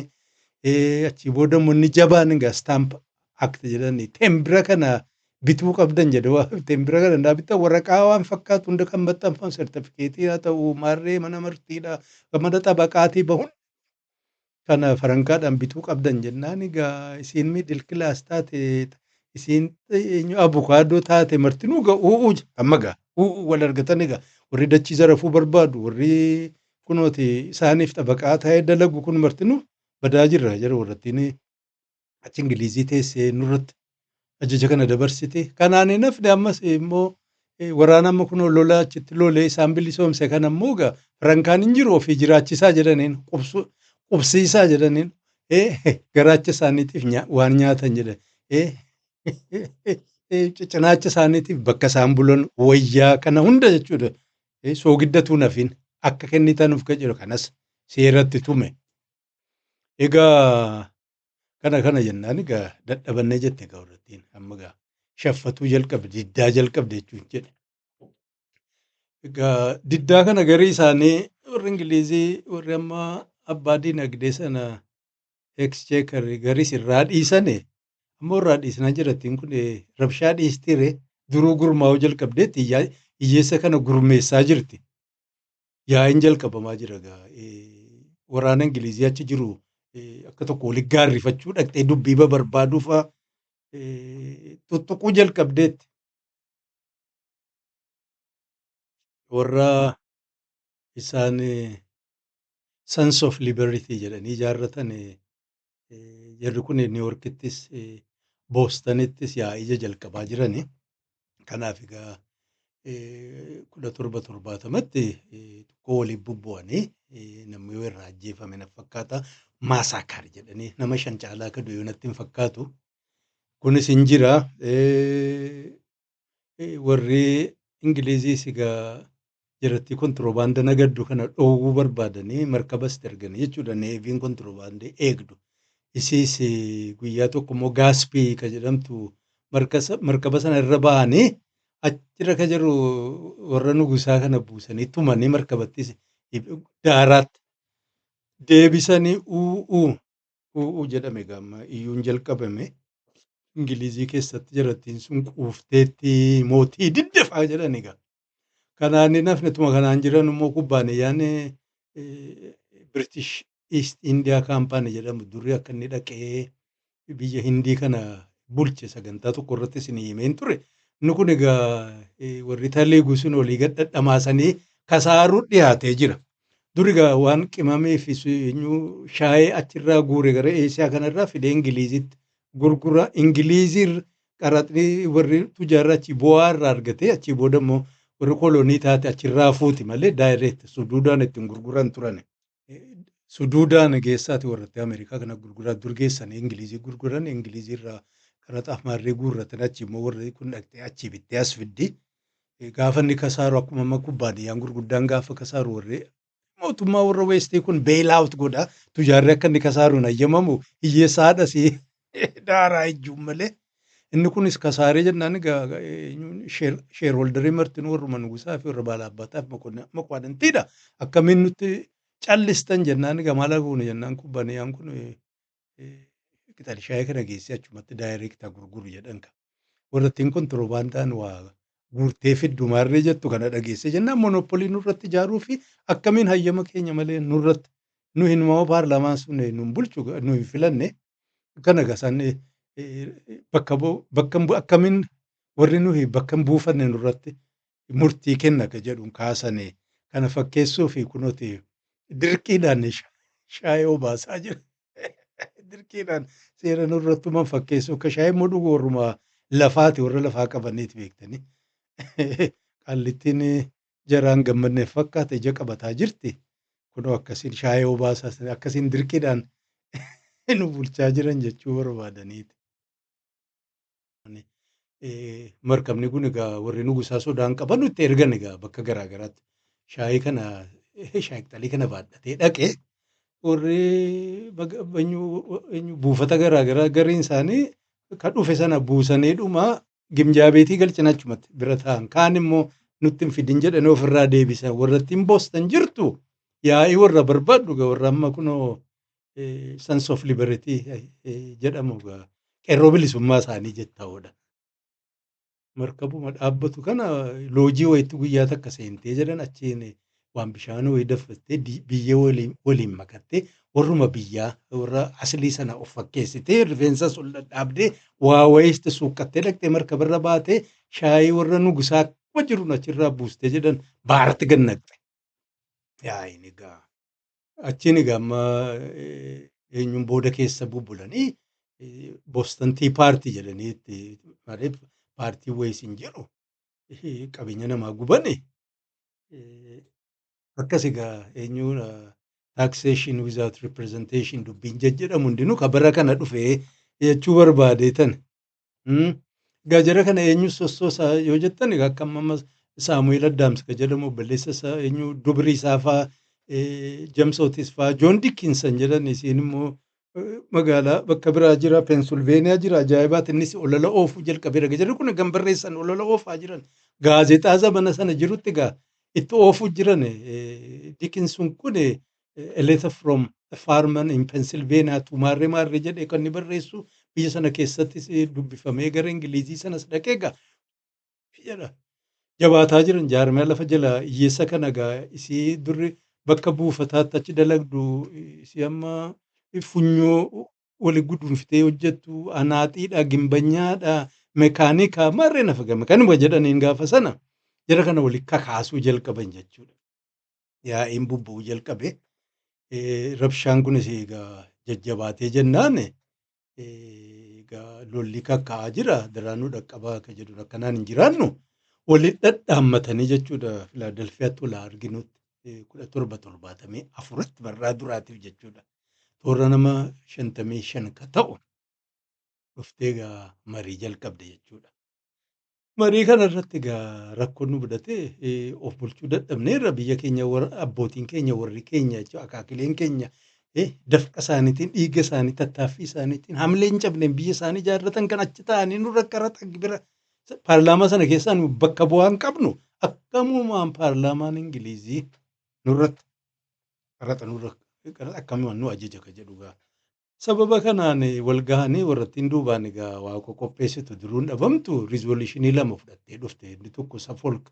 achii booda immoo inni jabaan egaa staamp akti jedhanii tembira kana bituu qabdan jedhe tembira kana naa bitan waraqaa waan fakkaatu hunda kan maxxanfamu sertifikeetii haa ta'u maarree mana martiidha mana xabaqaatii bahun kana farankaadhaan bituu qabdan jennaan egaa isiin miidil kilaas taate isiin abukaadoo taate martinuu egaa amma egaa wal argatan egaa warri dachii zarafuu barbaadu warri kunooti isaaniif xabaqaa ta'ee dalagu kun martinuu badaa jirra jara warrattiin achi Ingiliizii teessee nurratti ajaja kana dabarsite. Kanaan hin hafne ammas immoo waraana amma kunoo lola achitti lolee isaan bilisoomse kana immoo egaa farankaan hin jiru ofii jiraachisaa jedhaniin qubsiisaa jedhaniin garaacha isaaniitiif waan nyaatan jedhan cinaacha isaaniitiif bakka isaan bulan wayyaa kana hunda jechuudha. Soogiddatuu nafin akka kennitanuuf kan jedhu kanas seeratti tume. Egaa kana jennaan egaa dadhabannee jette egaa warrattiin amma egaa shaffatuu jalqabde diddaa jalqabde jechuun jedhe. Egaa diddaa kana garii isaanii warri Ingiliizii warri amma abbaa diinagdee sana exchequer garis irraa dhiisane ammoo irraa dhiisnaa jirattiin kun rabshaa dhiistire duruu gurmaa'uu jalqabdeetti hiyyeessa kana gurmeessaa jirti. Yaa'iin jalqabamaa jira egaa waraana Ingiliizii achi jiru akka tokko waliin gaarrifachuu dhaqxee dubbii barbaaduufa tuttuquu jalqabdeetti. Warra isaan Sons of Liberty jedhanii ijaarratan jarri kun Niiworkittis Boostonittis yaa'ii jalqabaa jirani. Kanaaf egaa 1770tti tokko waliin bubbu'anii namni yoo irraa ajjeefame na fakkaata maasaakaar jedhanii nama 5 caalaa akka du'e natti hin fakkaatu. Kunis hin jira. Warri Ingiliiziis egaa jiratti kontiroobaanda nagaddu kana dhoowwuu barbaadanii markabas erganii jechuudha. Neeviin kontiroobaandii eegdu. Isiis guyyaa tokko immoo gaaspii ka jedhamtu markaba sana irra ba'anii achirra ka jiru warra nugusaa kana buusanii tumanii markabattis daaraatti deebisanii jedhame gamma iyyuun jalqabame. Ingilizii keessatti jirattiin sun quufteetti mootii diddefaa jedhan egaa. Kanaan hin hafne tuma kanaan jiran immoo kubbaaniyyaan British East India Company jedhamu durii akka inni dhaqee biyya Hindii kana bulche sagantaa tokko irratti isinii himeen ture. Inni kun egaa warri Taleeguu sun olii gad dhadhamaasanii kasaaruu dhiyaatee jira. Dur egaa waan qimamee fi shaayee achirraa guure gara Eesiyaa kanarraa fidee Ingiliizitti gurgura. Ingiliizii qaraxni warri tujaarra achi bu'aa irraa argatee achii booda immoo warri kolonii taate achirraa fuuti malee daayireekt suduudhaan ittiin gurguran turan. Suduudhaan geessaati warratti Ameerikaa kana gurguraa dur geessanii Ingilizii gurguran Ingiliziirraa qaraxaaf maarree guurratan achi immoo warri kun dhaqxee achii bittee as fiddi. Gaafa inni kasaaru akkuma amma kubbaaniyyaan gurguddaan gaafa kasaaru warri mootummaa warra weestii kun beelaawut godha. Tujaarri akka inni kasaaruun hayyamamu hiyyeessa haadha si daaraa ejjuun malee. Inni kunis kasaaree jennaan sheerholdarii martinuu warruma nugusaa fi warra baalaabbaataaf moqwaadhantiidha. Akkamiin nutti callistan jennaan maala goone jennaan kubbaaniyyaan kun qixali shaayii kana geessee achumatti daayireektaa gurguru jedhan ka. Warrattiin kontirobaandaan waa guurtee fiddu maarree jettu kana dhageesse jennaan monopolii nurratti ijaaruu fi akkamiin hayyama keenya malee nurratti nu hin moo paarlaamaan sun nun bulchu nu hin filanne kana gasan akkamiin warri nuyi bakka hin buufanne nurratti murtii kenna ka jedhuun kaasane kana fakkeessuu fi kunooti dirqiidhaan shaayii obaasaa jira. Dirqiidhaan seera nurrattuman fakkeessuu akka shaayii immoo dhugu warruma lafaati warra lafaa qabaniiti beektanii. Qaallittiin jaraan gammadneef fakkaate ija qabataa jirti. Kunoo akkasiin shaayii obaasaa akkasiin dirqiidhaan nu bulchaa jiran jechuu barbaadaniiti. Markabni kun egaa warri nugusaa sodaan qaban nutti ergan egaa bakka garaa garaatti shaayii kana shaayii qixalii kana baadhatee dhaqee warri buufata garaa garaa gariin isaanii kan dhufe sana buusanii dhuma gimjaabeetii galchina achumatti bira ta'an kaan immoo nutti hin fidin jedhanii ofirraa deebisan warra ittiin boostan jirtu yaa'ii warra barbaaddu warra amma kunoo Sons of Liberty jedhamu qeerroo bilisummaa isaanii jettaa'udha. Markabuma dhaabbatu kana loojii wayitti guyyaa takka seentee jedhan achiin waan bishaan wayii daffattee biyya waliin makattee warruma biyyaa warra aslii sana of fakkeessitee rifeensa ol dhadhaabdee waa wayiisti suuqqattee dhaqxee markabarra baatee shaayii warra nugusaa akkuma jiruun achirraa buustee jedhan baarti gannaqxe. Yaa'iin egaa achiin egaa amma eenyuun booda keessa bubbulanii Boston Tea Party jedhanii malee paartii wayiis hin jiru qabeenya namaa gubane akkas egaa eenyuun taxation without representation dubbiin jedhamu hundinuu kabara kana dhufee jechuu barbaadeetan. Gaajara kana eenyu sossoosaa yoo jettan egaa akka amma Saamu'eel Addaams ka jedhamu obboleessa isaa eenyu dubrii isaa fa'aa James Otis fa'aa Joon Dickinson jedhan isiin immoo magaalaa bakka biraa jira Pennsylvania jira ajaa'ibaati innis olola oofuu jalqabeera gajarri kun kan barreessan olola oofaa jiran gaazexaa zamana sana jirutti egaa itti oofuu jiran Dickinson kun a letter from a farmer in Pennsylvania to maarree jedhee kan inni barreessu biyya sana keessattis dubbifamee gara Ingilizii sanas dhaqee egaa jabaataa jiran jaarmee lafa jala hiyyeessa kana egaa isii durri bakka buufataatti achi dalagdu isii amma funyoo wali gudunfitee hojjettu anaaxiidha gimbanyaadha mekaanika maarree nafa gama kanuma jedhaniin gaafa sana jara kana wali kakaasuu jalqaban jechuudha. Yaa'iin bubba'uu jalqabe rabshaan kunis egaa jajjabaatee jennaan egaa lolli kakkaa'aa jira daraanuu dhaqqabaa akka jedhu akkanaan hin jiraannu waliin dhadhaammatanii jechuudha Filaadelfiyaatti wal arginutti 1774 barraa duraatiif jechuudha. Toora nama 55 ka ta'u dhuftee egaa marii jalqabde jechuudha. Marii kana irratti egaa rakkoon nu mudatee of bulchuu dadhabneerra biyya keenya abbootiin keenya warri keenya jechuudha akaakileen keenya dafqa isaaniitiin dhiiga isaanii tattaaffii isaaniitiin hamlee hin cabneen biyya isaanii ijaarratan kan achi ta'anii nurra qaraxa bira paarlaamaa sana keessaa nu bakka bu'aan qabnu akkamumaan paarlaamaan Ingilizii nurratti qaraxa nurra akkamumaan nu ajaja ka jedhugaa. Sababa kanaan wal gahanii warrattiin duubaan egaa waa qopheessitu duruun dhabamtu riizooluushinii 2 fudhattee dhufte inni tokko Safolk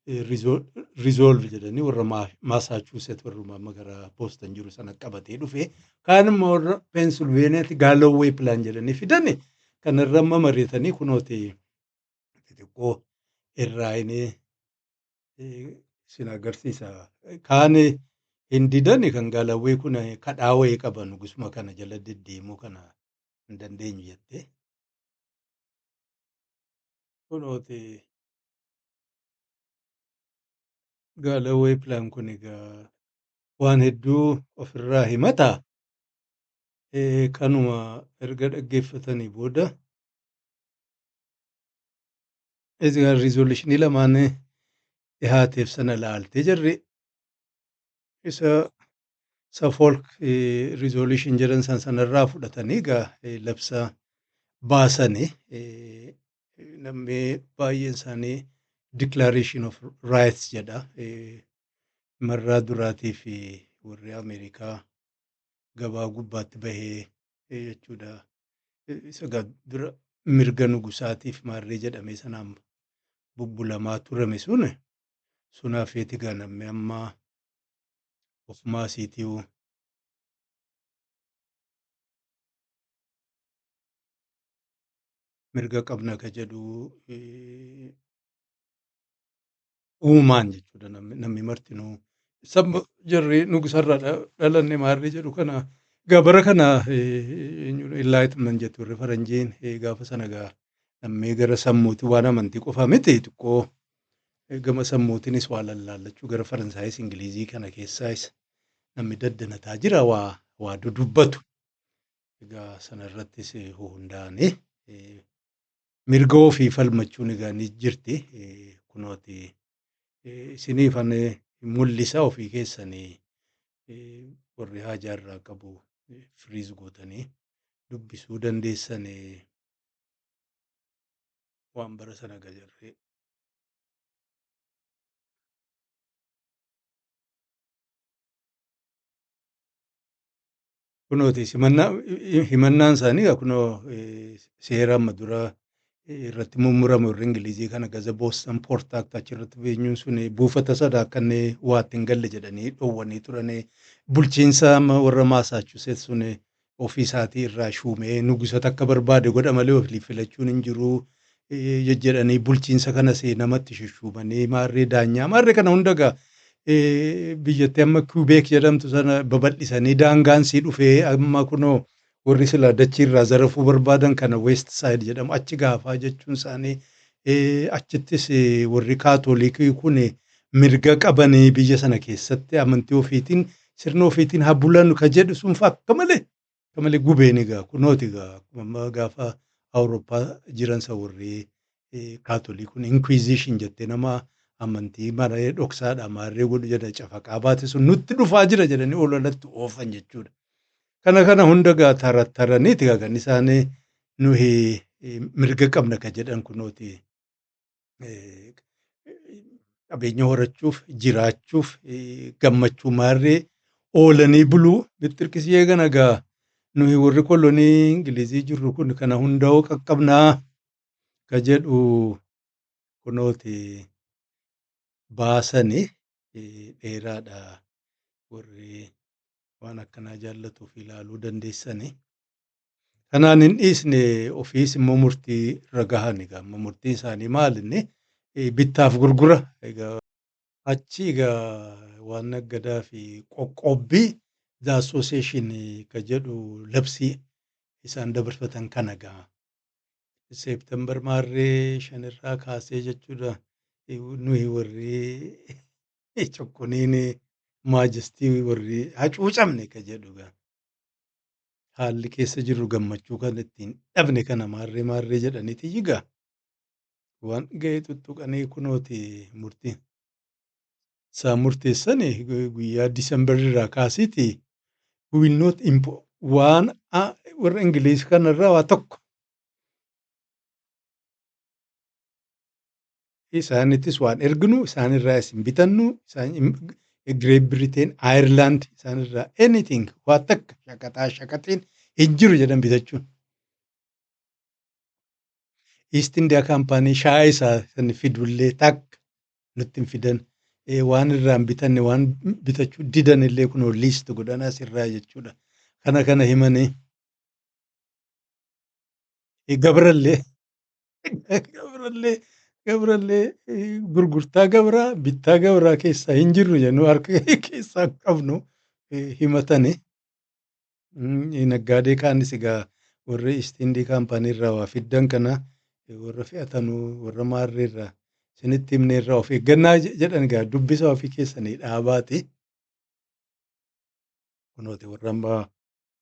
riizoolvi jedhanii warra Masaachuuset warruma amma gara Booston jiru sana qabatee dhufe. Kaan immoo warra Peensilveeniyaatti Gaalowwee pilaan jedhanii fidani. Kanarra amma mari'atanii kunooti xixiqqoo irraa inni sin agarsiisa. Kaan hin didani kan Gaalowwee kun kadhaa wayii qaban gusuma kana jala deddeemuu kana hin dandeenyu jettee. Kunooti Gaalowwee pilaan kun egaa waan hedduu ofirraa himata. Kanuma erga dhaggeeffatanii booda riizooluushinii lamaan dhihaateef sana ilaaltee jirri. Isa folk riizooluushin jedhan sanarraa fudhatanii egaa labsa baasanii namni baay'een isaanii Declaration of Rights jedha. Marraa duraatii fi warri Ameerikaa gabaa gubbaatti bahee jechuudha. Isa dura mirga nugusaatiif maarree jedhame sanaan bubbulamaa turame sun hafeeti gaa namni amma ofumaa isiitii mirga qabna ka jedhu uumaan jechuudha namni martinuu. Sabba jarri nugusarraa dhalanne maarree jedhu kana egaa bara kana enlightenment jettu warri faranjiin gaafa sana egaa namni gara sammuutii waan amantii qofa miti xiqqoo gama sammuutiinis waa lallaallachuu gara Faransaayis Ingilizii kana keessaayis namni daddanataa jira waa dudubbatu. Egaa sanarrattis hundaa'anii mirga ofii falmachuun egaa ni jirti. Kunooti isiniifan mul'isa ofii keessanii warri haajaarraa qabu firiis gootanii dubbisuu dandeessanii waan bara sana gajarree. Kunooti himannaan isaanii kunoo seera amma dura irratti mummurame warri Ingilizii kana gaza Boston Port Act achirratti beenyuun sun buufata sadaakannee waatti hin galle jedhanii dhoowwanii turanii bulchiinsa amma warra Masaachuuset sun ofii isaatii irraa shuumee nugusata akka barbaade godha malee ofii filachuun hin jiru jedhanii bulchiinsa kanas namatti shushuumanii maarree daanyaa maarree kana hunda gaa biyyattii amma Quebec jedhamtu sana babal'isanii daangaan sii dhufee amma kunoo warri silaa dachiirraa zarafuu barbaadan kana West Side jedhamu achi gaafaa jechuun isaanii achittis warri kaatolikii kun mirga qabanii biyya sana keessatti amantii ofiitiin sirna ofiitiin haa bulan ka jedhu sun akka malee gubeen egaa kunooti egaa gaafa Awurooppaa jiran isa warri kaatolikuun inquisition jettee nama amantii maree dhoksaadha maarree godhu jedha cafaqaa baate sun nutti dhufaa jira jedhanii ololatti oofan jechuudha. Kana hunda gaa taraniiti gaa kan isaan nuyi mirga qabna ka jedhan kunooti qabeenya horachuuf jiraachuuf gammachuu maarree oolanii buluu bittirkisee kana gaa nuyi warri kolonii Ingilizii jirru kun kana hundaa'uu qaqqabnaa ka jedhu kunooti baasanii dheeraadha warri waan akkanaa jaallatuuf ilaaluu dandeessanii. Kanaan hin dhiisne ofiis immoo murtii irra gahan egaa murtiin isaanii maal inni bittaaf gurgura egaa achi egaa waan naggadaa fi qoqqobbii the association ka jedhu labsii isaan dabarfatan kana egaa Seeptembar maarree 5 irraa kaasee jechuudha nuyi warri cokkoniin maajistii warri hacuucamne ka jedhu egaa. Haalli keessa jirru gammachuu kan ittiin dhabne kana maarree jedhaniiti egaa waan ga'ee tuttuqanii kunooti murtii isaan murteessan guyyaa Disembarii irraa kaasiiti will not waan warra Ingiliiz kanarraa waa tokko isaanittis waan erginu isaanirraa isin bitannu isaan Great Britain, Ireland isaanirraa anything waa takka shaqaxiin hin jiru jedhan bitachuun. East India Company shaayii isaa san fidullee takka nutti hin fidan. Waan irraa hin bitanne waan bitachuu didan illee kunoo liist godhanaa asirraa jechuudha. Kana himanii gabrallee gabrallee gabrallee gurgurtaa gabraa bittaa gabraa keessaa hin jirru jennuu harka keessaa hin qabnu himatani. Naggaadee kaanis egaa warri Istiindii kaampaanii irraa waa fiddan kana warra fe'atanuu warra maarree irraa isinitti himne irraa of eeggannaa jedhan egaa dubbisa ofii keessanii dhaabaati. Kunooti warra ammaa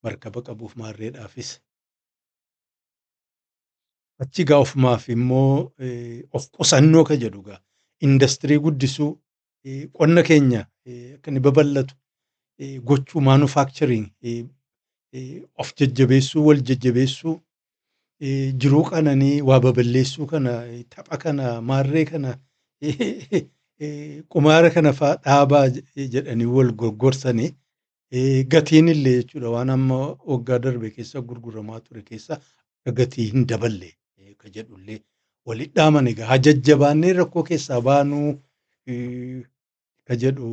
markaba qabuuf maarreedhaafis. Achi egaa ofumaaf immoo of qusannoo ka jedhu egaa indastirii guddisuu qonna keenya akka inni babal'atu gochuu maanufaakchariin of jajjabeessuu wal jajjabeessuu jiruu qananii waa baballeessuu kana tapha kana maarree kana qumaara kana fa'aa dhaabaa jedhanii wal gorgorsanii gatiin illee jechuudha waan amma waggaa darbe keessa gurguramaa ture keessa gatii hin daballe ka jedhullee walitti dhaaman egaa haa jajjabaannee rakkoo keessaa baanuu ka jedhu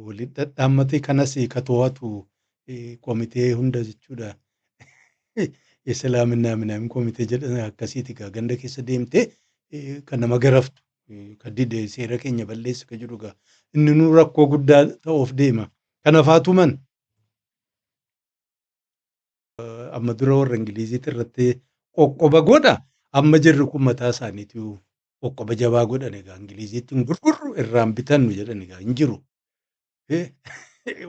walitti dhadhaammate kanas ka to'atu komitee hunda jechuudha. Islaaminaa minaamin komitee jedhan akkasiiti egaa ganda keessa deemtee kan nama garaftu ka dide seera keenya balleessa ka jedhu egaa inni nu rakkoo guddaa ta'uuf deema. Kanafaatu man amma dura warra Ingiliziitti irratti qoqqoba godha amma jirri kun mataa isaaniitu qoqqoba jabaa godhan egaa Ingiliziitti hin gurgurru irraan bitannu jedhan egaa hin jiru.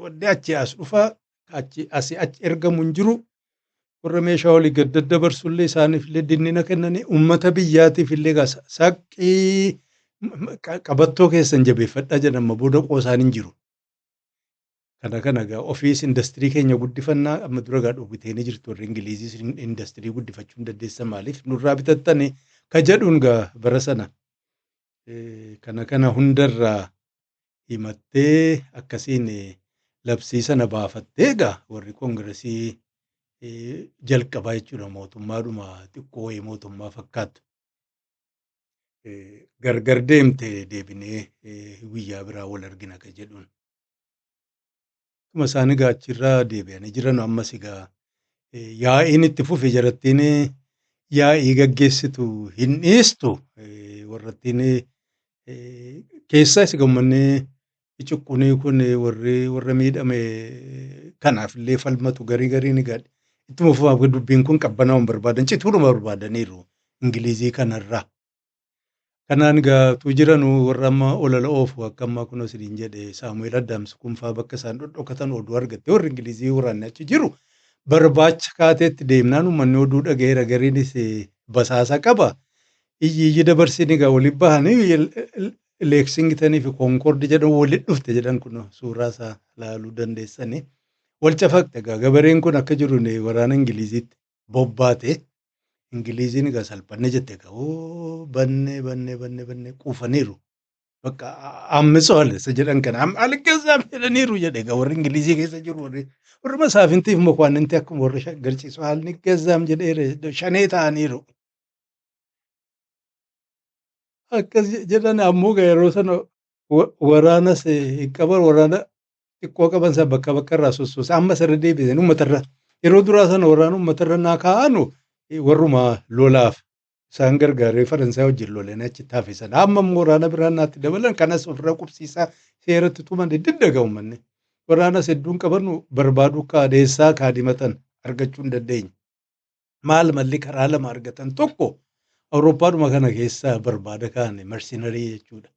Wanni achi as dhufa asii achi ergamu hin jiru. Warra meeshaa olii gad daddabarsu illee isaaniif illee dinnina kennanii uummata biyyaatiif illee saqqii qabattoo keessan jabeeffadhaa jedhan amma booda qoosaan hin jiru. Kana egaa ofiis indastirii keenya guddifannaa amma dura egaa dhowwiteenii jirtu warri Ingiliziis indastirii guddifachuu hin dandeessan maaliif nurraa bitattanii ka jedhuun egaa bara sana kana hundarraa himattee akkasiin labsii sana baafattee egaa warri koongiresii jalqabaa jechuudha mootummaadhuma xiqqoo wayii mootummaa fakkaattu. Gargar deemte deebinee guyyaa biraa wal argina ka jedhuun. Akkuma isaan egaa achirraa deebi'anii jiran ammas egaa yaa'iin itti fufe jarattiin yaa'ii gaggeessitu hin dhiistu warrattiin keessaa isa gammanni cuqqunii kun warra miidhame kanaaf illee falmatu gariin egaa ittuma fufaaf dubbiin kun qabbanaa'uun barbaadan cituudhuma barbaadaniiru Ingilizii kanarraa. Kanaan egaa jiran warra amma olola oofu akka ammaa kunoo isiniin jedhe Saamu'eel Addaamsi kun fa'aa bakka isaan dhodhokatan oduu argatte warri Ingilizii waraanni achi jiru barbaacha kaateetti deemnaan uummanni oduu dhaga'eera gariinis basaasa qaba. Iyyi dabarsin egaa waliin bahanii Leeksingitanii fi Koonkoordi jedhamu walitti dhufte jedhan kun suuraa isaa ilaaluu dandeessanii. Wal cafaqxe egaa gabareen kun akka jiru waraana Ingiliziitti bobbaate. Ingiliziin egaa salphanne jette egaa banne quufaniiru. Bakka ammisoo isa jedhan kana maal keessaa jedhaniiru jedhe egaa warri Ingilizii keessa jiru warri masaafintiif mokwaaninti akkuma warri garciisu haalni geezzaam jedhee shanee ta'aniiru. Akkas jedhan ammoo yeroo sana waraanas hin qaban waraana xiqqoo qaban sana bakka irraa sossoosa amma sarara deebisan uummatarra yeroo duraa sana waraana uummatarra naa kaa'anu warruma lolaaf isaan gargaaree Faransaay wajjin loleen achi taasisan amma waraana biraan naatti dabalan kanas ofirra qubsiisaa seeratti tuman diddaga uummanni waraanas hedduun qaban barbaaduu kaadeessaa kaadhimatan argachuu hin dandeenye. Maal malli karaa lama argatan tokko Awurooppaadhuma kana keessaa barbaada kaane marsinarii jechuudha.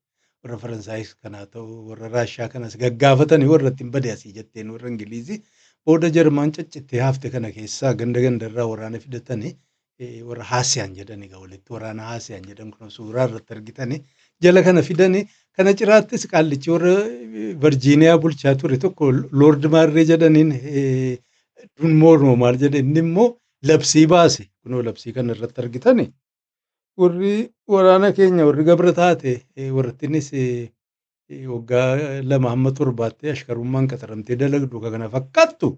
Warra Faransaayis kanaa ta'u warra Raashiyaa kanas gaggaafatanii warra ittiin bade asii jetteen warra Ingilizii booda Jarmaan caccittee hafte kana keessaa gandarraa waraana fidatanii warra Haasiyaan jedhan egaa walitti waraana Haasiyaan jedhan kun suuraa irratti argitanii jala kana fidanii kana ciraattis qaallichi warra Virjiiniyaa bulchaa ture tokko Loord Maarree jedhaniin Dunmoormoo maal jedhe inni immoo labsii baase kunoo labsii kana irratti argitanii. Warri waraana keenya warri gabra taate warrattinis waggaa 2-7 ashkarummaan qaxaramtee dalagdu kana fakkaattu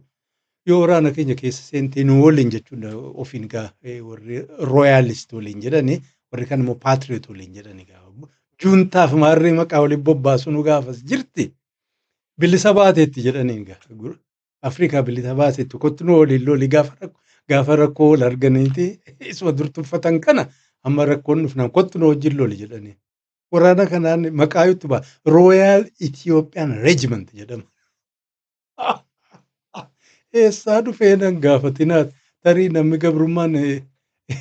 yoo waraana keenya keessa seentee nu waliin jechuudha ofiin warri rooyaalist waliin jedhani warri kan immoo paatiriyoot waliin jedhani juuntaaf maarree maqaa waliin bobbaasu nu gaafas jirti. Bilisa baateetti jedhaniin Afrikaa bilisa baaseetti kottu nu waliin loli gaafa rakkoo wal arganiiti isuma dur tuffatan kana amma rakkoon dhufnaan kottu nu wajjin loli jedhanii. Waraana kanaan maqaa itti ba'a. Rooyaal Itiyoophiyaan Reejiment jedhama. Eessaa dhufee nan gaafatinaat tarii namni gabrummaan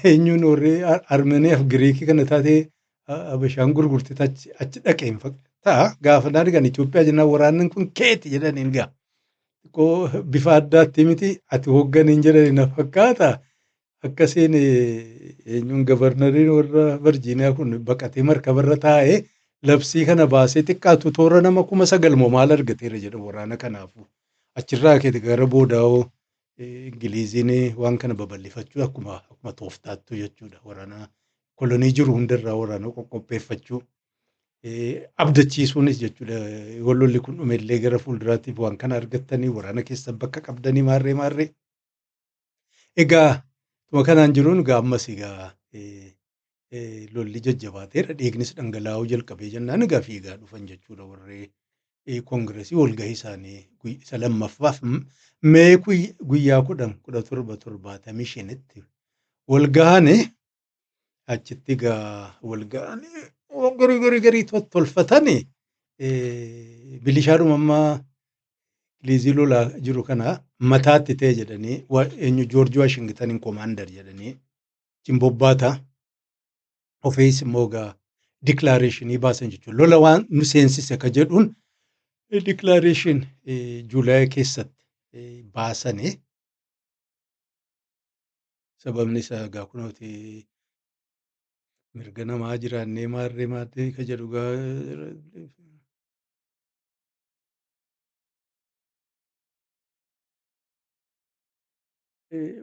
eenyuun warri Armeniyaaf Giriikii kana taatee Habashaan gurgurte achi dhaqeen ta'a. Gaafa naan kan Itoophiyaa jennaan waraanni kun keeti jedhaniin gaa. Bifa addaatti miti ati hogganiin jedhanii na fakkaata. Akkasiin eenyuun gabarnariin warra Virjiiniyaa kun baqatee markabarra taa'ee labsii kana baasee xiqqaatu toora nama 9,000 moo maal argateera jedha waraana kanaafu. Achirraa keeti gara boodaa'oo Ingiliiziin waan kana babal'ifachuu akkuma tooftaattu jechuudha. Waraana kolonii jiru hundarraa waraana qopheeffachuu. Abdachiisuunis jechuudha. Lolli kun dhumellee gara fuulduraatiif waan kana argattanii waraana keessan bakka qabdanii maarree. Egaa tuma kanaan jiruun ammas lolli jajjabaateera. Dhiignis dhangala'uu jalqabee jennaan egaa fiigaa dhufan jechuudha warri koongireesii walgahii isaanii isa lammaffaaf mee guyyaa 1775tti walgahanii achitti egaa walgahanii garii tolfatanii bilishaadhuma ammaa Ingilizii lolaa jiru kana mataatti ta'e jedhanii eenyu Joorji Waashingtaniin koomaandar jedhanii Cimbobbaataa ofiis immoo egaa diklaareeshinii baasan jechuudha. Lola waan nu seensise ka jedhuun diklaareeshin Juulaay keessatti baasanii sababni isaa egaa kunooti mirga namaa jiraannee maarree maatii ka jedhu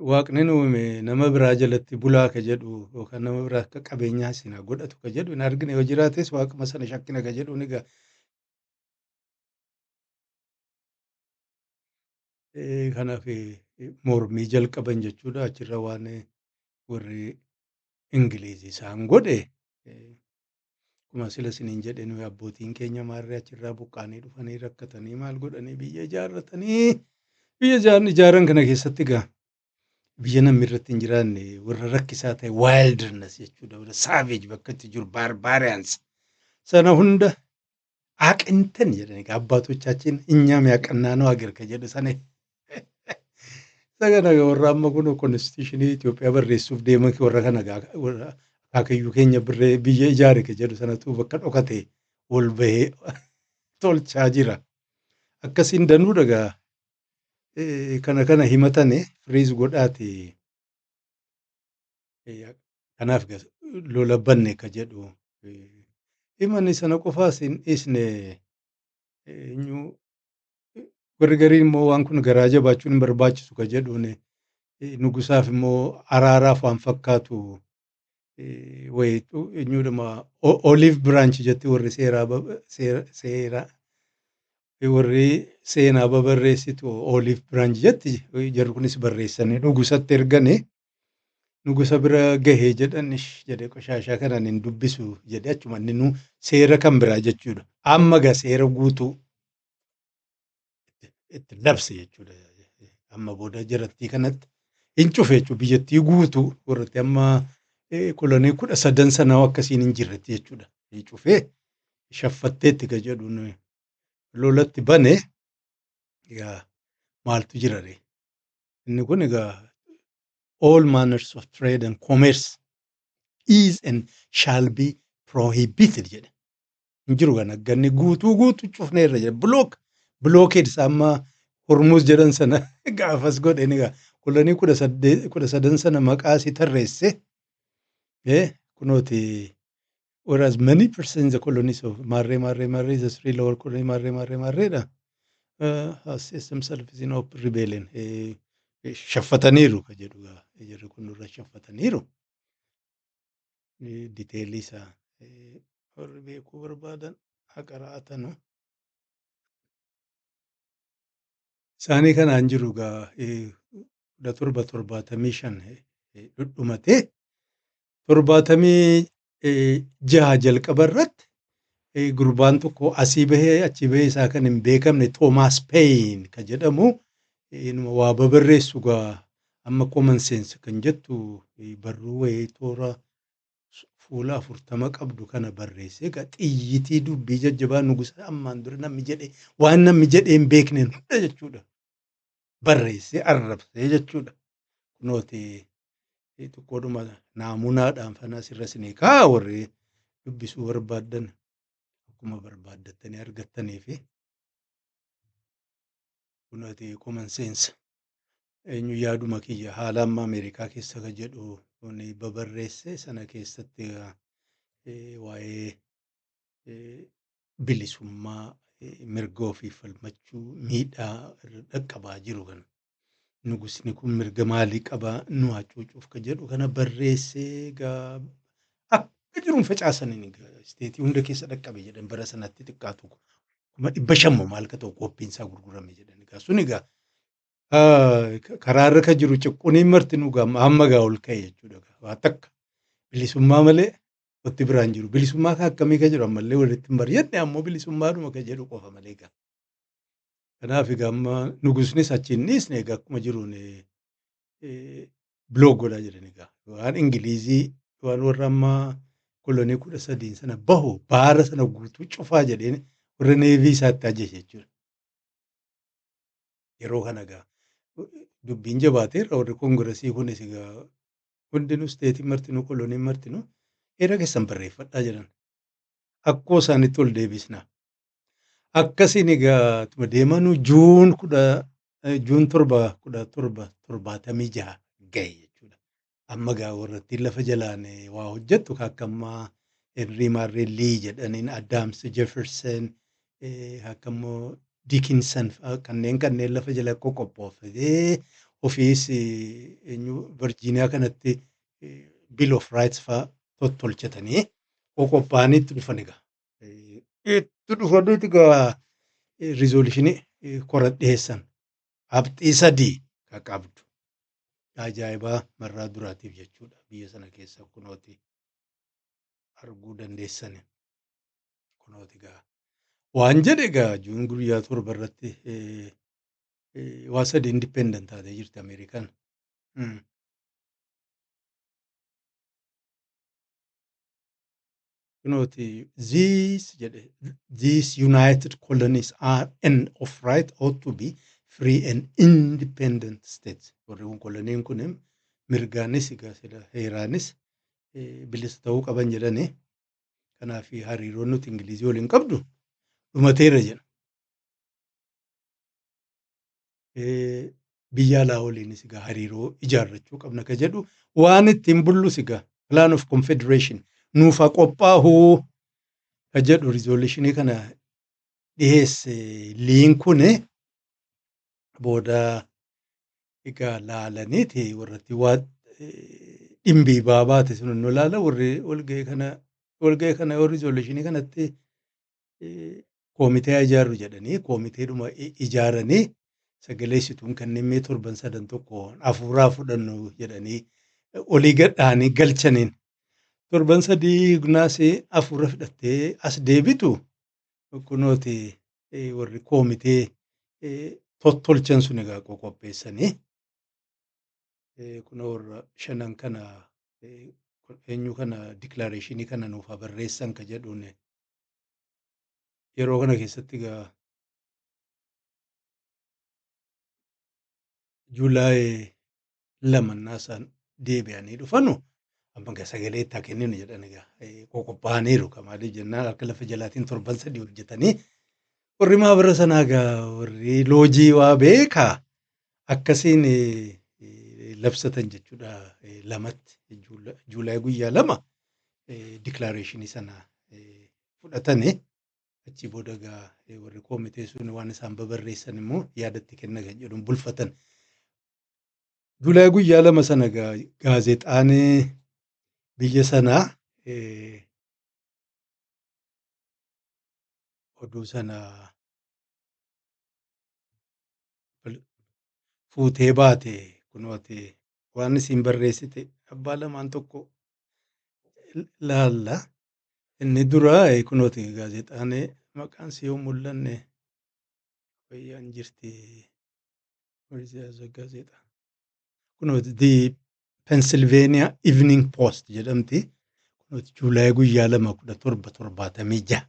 Waaqni uume nama biraa jalatti bulaa ka jedhu yookaan nama biraa akka qabeenyaa isin godhatu ka jedhu hin argine yoo jiraates waaquma sana shakkina ka jedhuun egaa kanaaf mormii jalqaban jechuudha. Achirra waan warri Ingilizii isaan godhe akkuma sila isiniin jedhe nuyi abbootiin keenya maarree achirraa buqqaanii dhufanii rakkatanii maal godhanii biyya ijaarratanii biyya ijaaran kana keessatti egaa biyya namni irratti hin jiraanne warra rakkisaa ta'e wilderness jechuudha. Warra savage bakka itti jiru barbarians sana hunda አቅንተን jedhani አባቶቻችን እኛም ያቀናነው ሀገር ከጀደ ሰነ ሰገና warra amma kun constitutionii Itoophiyaa barreessuuf deeman warra kana akaakayyuu keenya biyya ijaare ka jedhu sanatu bakka dhokate ol bahee tolchaa jira. Akkasiin danuu dhagaa kana himatane firiis godhaati kanaaf lola banne ka jedhu himanni sana qofaas hin dhiisne gargariin immoo waan kun garaa jabaachuun hin barbaachisu ka jedhuun nugusaaf immoo araaraaf waan fakkaatu wayitu eenyuudhuma olive branch jetti warri warri seenaa babarreessitu olive branch jetti jarri kunis barreessanii nugusatti erganii nugusa bira gahee jedhanish jedhee qoshaashaa kanaan hin dubbisu jedhee achuma inni nu seera kan biraa jechuudha. Amma gaa seera guutuu itti labse jechuudha. Amma booda jarattii kanatti hin cufe jechuudha. Biyyattii guutuu warratti amma kolonii 13 sanaa akkasiin hin jirretti jechuudha. Hin cufee shaffatteetti ka jedhuun lolatti bane egaa maaltu jirare. Inni kun egaa all manners of trade and commerce is and shall be prohibited jedhe. Hin jiru kana ganni guutuu cufneerra jedhe. Blockade amma Hormuz jedhan sana gaafas godhe egaa kolonii 13 sana maqaa si tarreesse kunooti whereas many percent the colonies of marree the three lower colony marreedha assess themselves in open rebellion shaffataniiru ka jedhu jarri kun irra shaffataniiru diteelii isaa warri beekuu barbaadan haqaraatanu isaanii kanaan jiru gaa 1775 dhudhumatee 76 jalqaba irratti gurbaan tokko asii bahee achi bahee isaa kan hin beekamne Toomaas Peeyin kan jedhamu inuma waa babarreessu gaa amma common sense kan jettu barruu wayii toora fuula 40 qabdu kana barreesse egaa xiyyitii dubbii jajjabaa nugusa ammaan dura namni jedhe waan namni jedhee hin beekneen hunda jechuudha. Barreessee arrabsee jechuudha. Kunooti xiqqoodhuma naamunaadhaan fana asirra isinii kaa'a warri dubbisuu barbaaddan akkuma barbaaddattanii argattanii fi kunooti common sense eenyu yaaduma kiyya haala amma Ameerikaa keessa ka jedhu kuni babarreesse sana keessatti waa'ee bilisummaa mirga ofii falmachuu miidhaa irra dhaqqabaa jiru kana nugusni kun mirga maalii qabaa nu hacuucuuf ka jedhu kana barreessee egaa akka jiruun facaasaniin isteetii hunda keessa dhaqqabe jedhan bara sanatti xiqqaatu kuma 500 maal ka ta'u qophiin isaa gurgurame jedhan egaa sun egaa karaa irra ka jiru ጭቁኒin martinuu gaa amma gaa ol ka'e jechuudha waa takka bilisummaa malee wanti biraan jiru bilisummaa kan akkamii ka jedhu ammallee walitti hin mari'anne ammoo bilisummaadhuma ka jedhu qofa malee gaa kanaaf egaa amma nugusnis achi hin dhiisne egaa akkuma jiruun biloog godhaa jiran egaa waan ingilizii waan warra amma kolonii 13 sana bahu baara sana guutuu cufaa jedheen warra neevii isaatti ajjeese jechuudha. Yeroo kana egaa dubbiin jabaateerra warri koongiresii kunis egaa hundinuu isteetiin martinuu koloniin martinuu heera keessan barreeffadhaa jedhan akkoo isaanitti ol deebisna. Akkasiin egaa tuma deemanuu juun 7/17/76 ga'e jechuudha. Amma egaa warra ittiin lafa jalaan waa hojjettu akka ammaa Henry Marreen Lii jedhaniin Adams Jefferson akka immoo Dickinson kanneen lafa jala qoqqophoofee ofiis Virgiiniyaa kanatti Bill of Rights fa'aa tottolchatanii qoqqophaa'anii itti dhufan egaa. Itti dhufaniiti egaa rizooluushinii kora dhiyeessan qabxii 3 kan qabdu ajaa'ibaa marraa duraatiif jechuudha biyya sana keessa kunooti arguu dandeessani kunooti egaa waan jedhe egaa juun guyyaa 7 irratti waa 3 indipendent taatee jirti Ameerikaan. Kunooti these united colonies are and of right ought to be free and independent states. Warri kun koloniin kun mirgaanis egaa sila heeraanis bilisa ta'uu qaban jedhani. Kanaaf hariiroon nuti Ingilizii waliin qabdu dhumateera jedha. Biyya alaa waliinis egaa hariiroo ijaarrachuu qabna ka jedhu waan ittiin bullus egaa plan of confederation nuuf haa qophaa'uu ka jedhu rizooluushinii kana dhiyeesse liin kun booda egaa laalaniiti warratti waa dhimbii baabaate sun nu laala warri walga'ee kana yoo rizooluushinii kanatti koomitee ijaarru jedhanii koomiteedhuma ijaaranii sagaleessituun kanneen mee 7 hafuuraa fudhannu jedhanii olii gadhaanii galchaniin 7 gunaas hafuura fudhattee as deebitu kunooti warri koomitee tottolchan sun egaa qopheessanii kuna warra 5 kana eenyu kana diklaareeshinii kana nuuf barreessan ka jedhuun yeroo kana keessatti egaa Juulaay 2 isaan deebi'anii dhufanu amma egaa sagalee itti haa kenninu jedhan egaa qophaa'aniiru maaliif jennaan harka lafa jalaatiin 7 hojjetanii warri maabara sanaa egaa warri loojii waa beekaa akkasiin labsatan jechuudha lamatti Juulaay guyyaa 2 diklaareeshinii sana fudhatanii achi booda egaa warri koomitee sun waan isaan babarreessan immoo yaadatti kenna kan jedhuun bulfatan. Juulaay guyyaa 2 sana gaazexaan biyya sanaa oduu sana fuutee baate kunooti waan isin barreessite abbaa lamaan tokko laalla Inni dura kunooti gaazexaan maqaan si yoo mul'anne wayyaan jirti. Gaazexaa kunooti The Pennsylvania Evening Post jedhamti. Kunooti Juulaay guyyaa 2/17/76